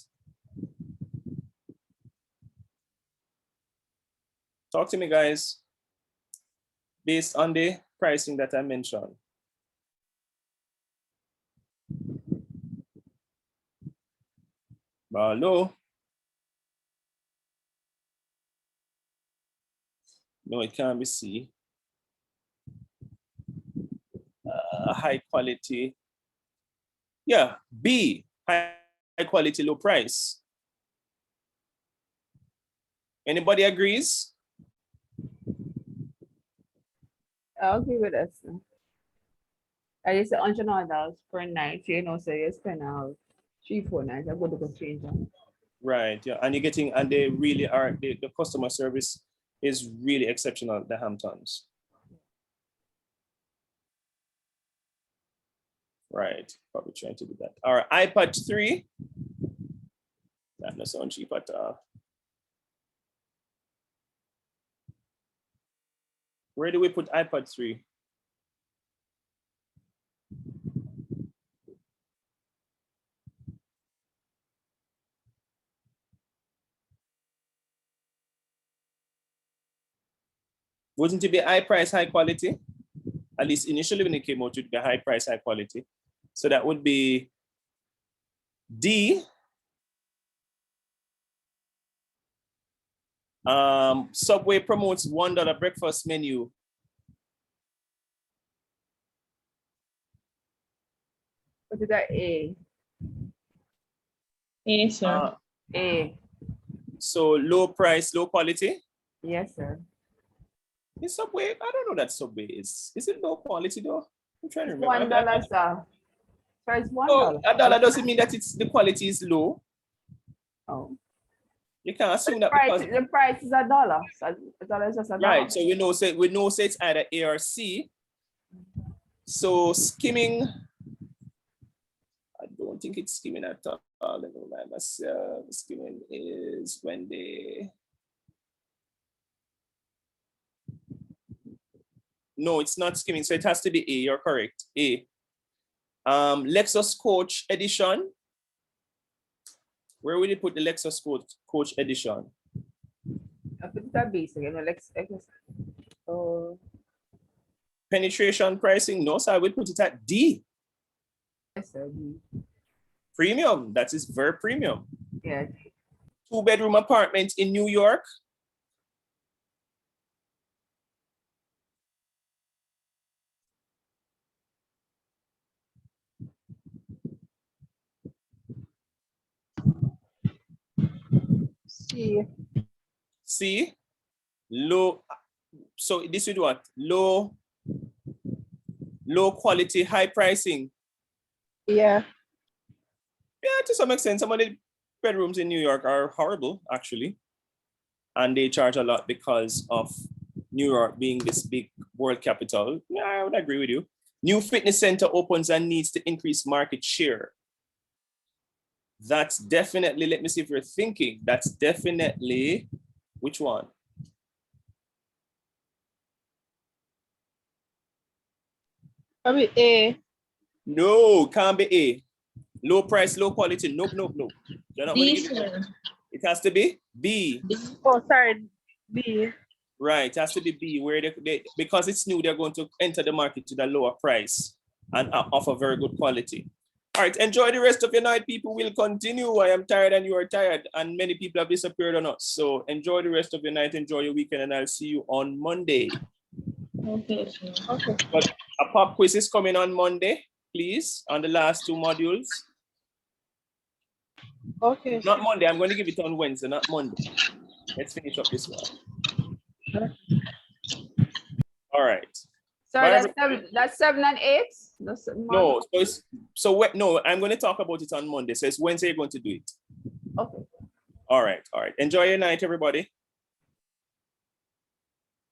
S1: Talk to me, guys, based on the pricing that I mentioned. Hello? No, it can't be C. High quality. Yeah, B, high quality, low price. Anybody agrees?
S8: I'll agree with us. I just $100 per night, you know, so you spend out 3-4 nights. I'm going to go change them.
S1: Right, yeah, and you're getting, and they really are, the customer service is really exceptional at the Hamptons. Right, probably trying to do that. All right, iPad 3. That doesn't sound cheap at all. Where do we put iPad 3? Wouldn't it be high price, high quality? At least initially when it came out, it would be high price, high quality. So that would be D. Subway promotes $1 breakfast menu.
S8: What is that? A.
S6: A, sir.
S8: A.
S1: So low price, low quality?
S8: Yes, sir.
S1: In Subway, I don't know that Subway is it low quality though? I'm trying to remember.
S8: $1, sir. So it's $1.
S1: Oh, $1 doesn't mean that the quality is low.
S8: Oh.
S1: You can't assume that
S8: the price is $1. So it's just $1.
S1: Right. So we know say it's either A or C. So skimming, I don't think it's skimming at all. Let me remind myself. Skimming is when they. No, it's not skimming. So it has to be A. You're correct. A. Lexus Coach Edition. Where will you put the Lexus Coach Edition?
S8: I put it at basic.
S1: Penetration pricing. No, so I will put it at D.
S8: Yes, sir. D.
S1: Premium. That is very premium.
S8: Yeah.
S1: 2-bedroom apartment in New York. C. Low. So this is what? Low quality, high pricing.
S5: Yeah.
S1: Yeah, to some extent, some of the bedrooms in New York are horrible, actually. And they charge a lot because of New York being this big world capital. Yeah, I would agree with you. New fitness center opens and needs to increase market share. That's definitely, let me see if you're thinking, that's definitely, which one?
S5: Probably A.
S1: No, can't be A. Low price, low quality. Nope. You're not
S5: B,
S1: gonna give it. It has to be B.
S5: Oh, sorry. B.
S1: Right, it has to be B, where they because it's new, they're going to enter the market to the lower price and offer very good quality. All right, enjoy the rest of your night, people. We'll continue. I am tired and you are tired, and many people have disappeared on us. So enjoy the rest of your night, enjoy your weekend, and I'll see you on Monday.
S5: Okay. Okay.
S1: But a pop quiz is coming on Monday, please, on the last 2 modules.
S5: Okay.
S1: Not Monday, I'm going to give it on Wednesday, not Monday. Let's finish up this one. All right.
S8: Sorry, that's 7 and 8?
S1: No, no, I'm going to talk about it on Monday. So it's Wednesday you're going to do it.
S8: Okay.
S1: All right. Enjoy your night, everybody.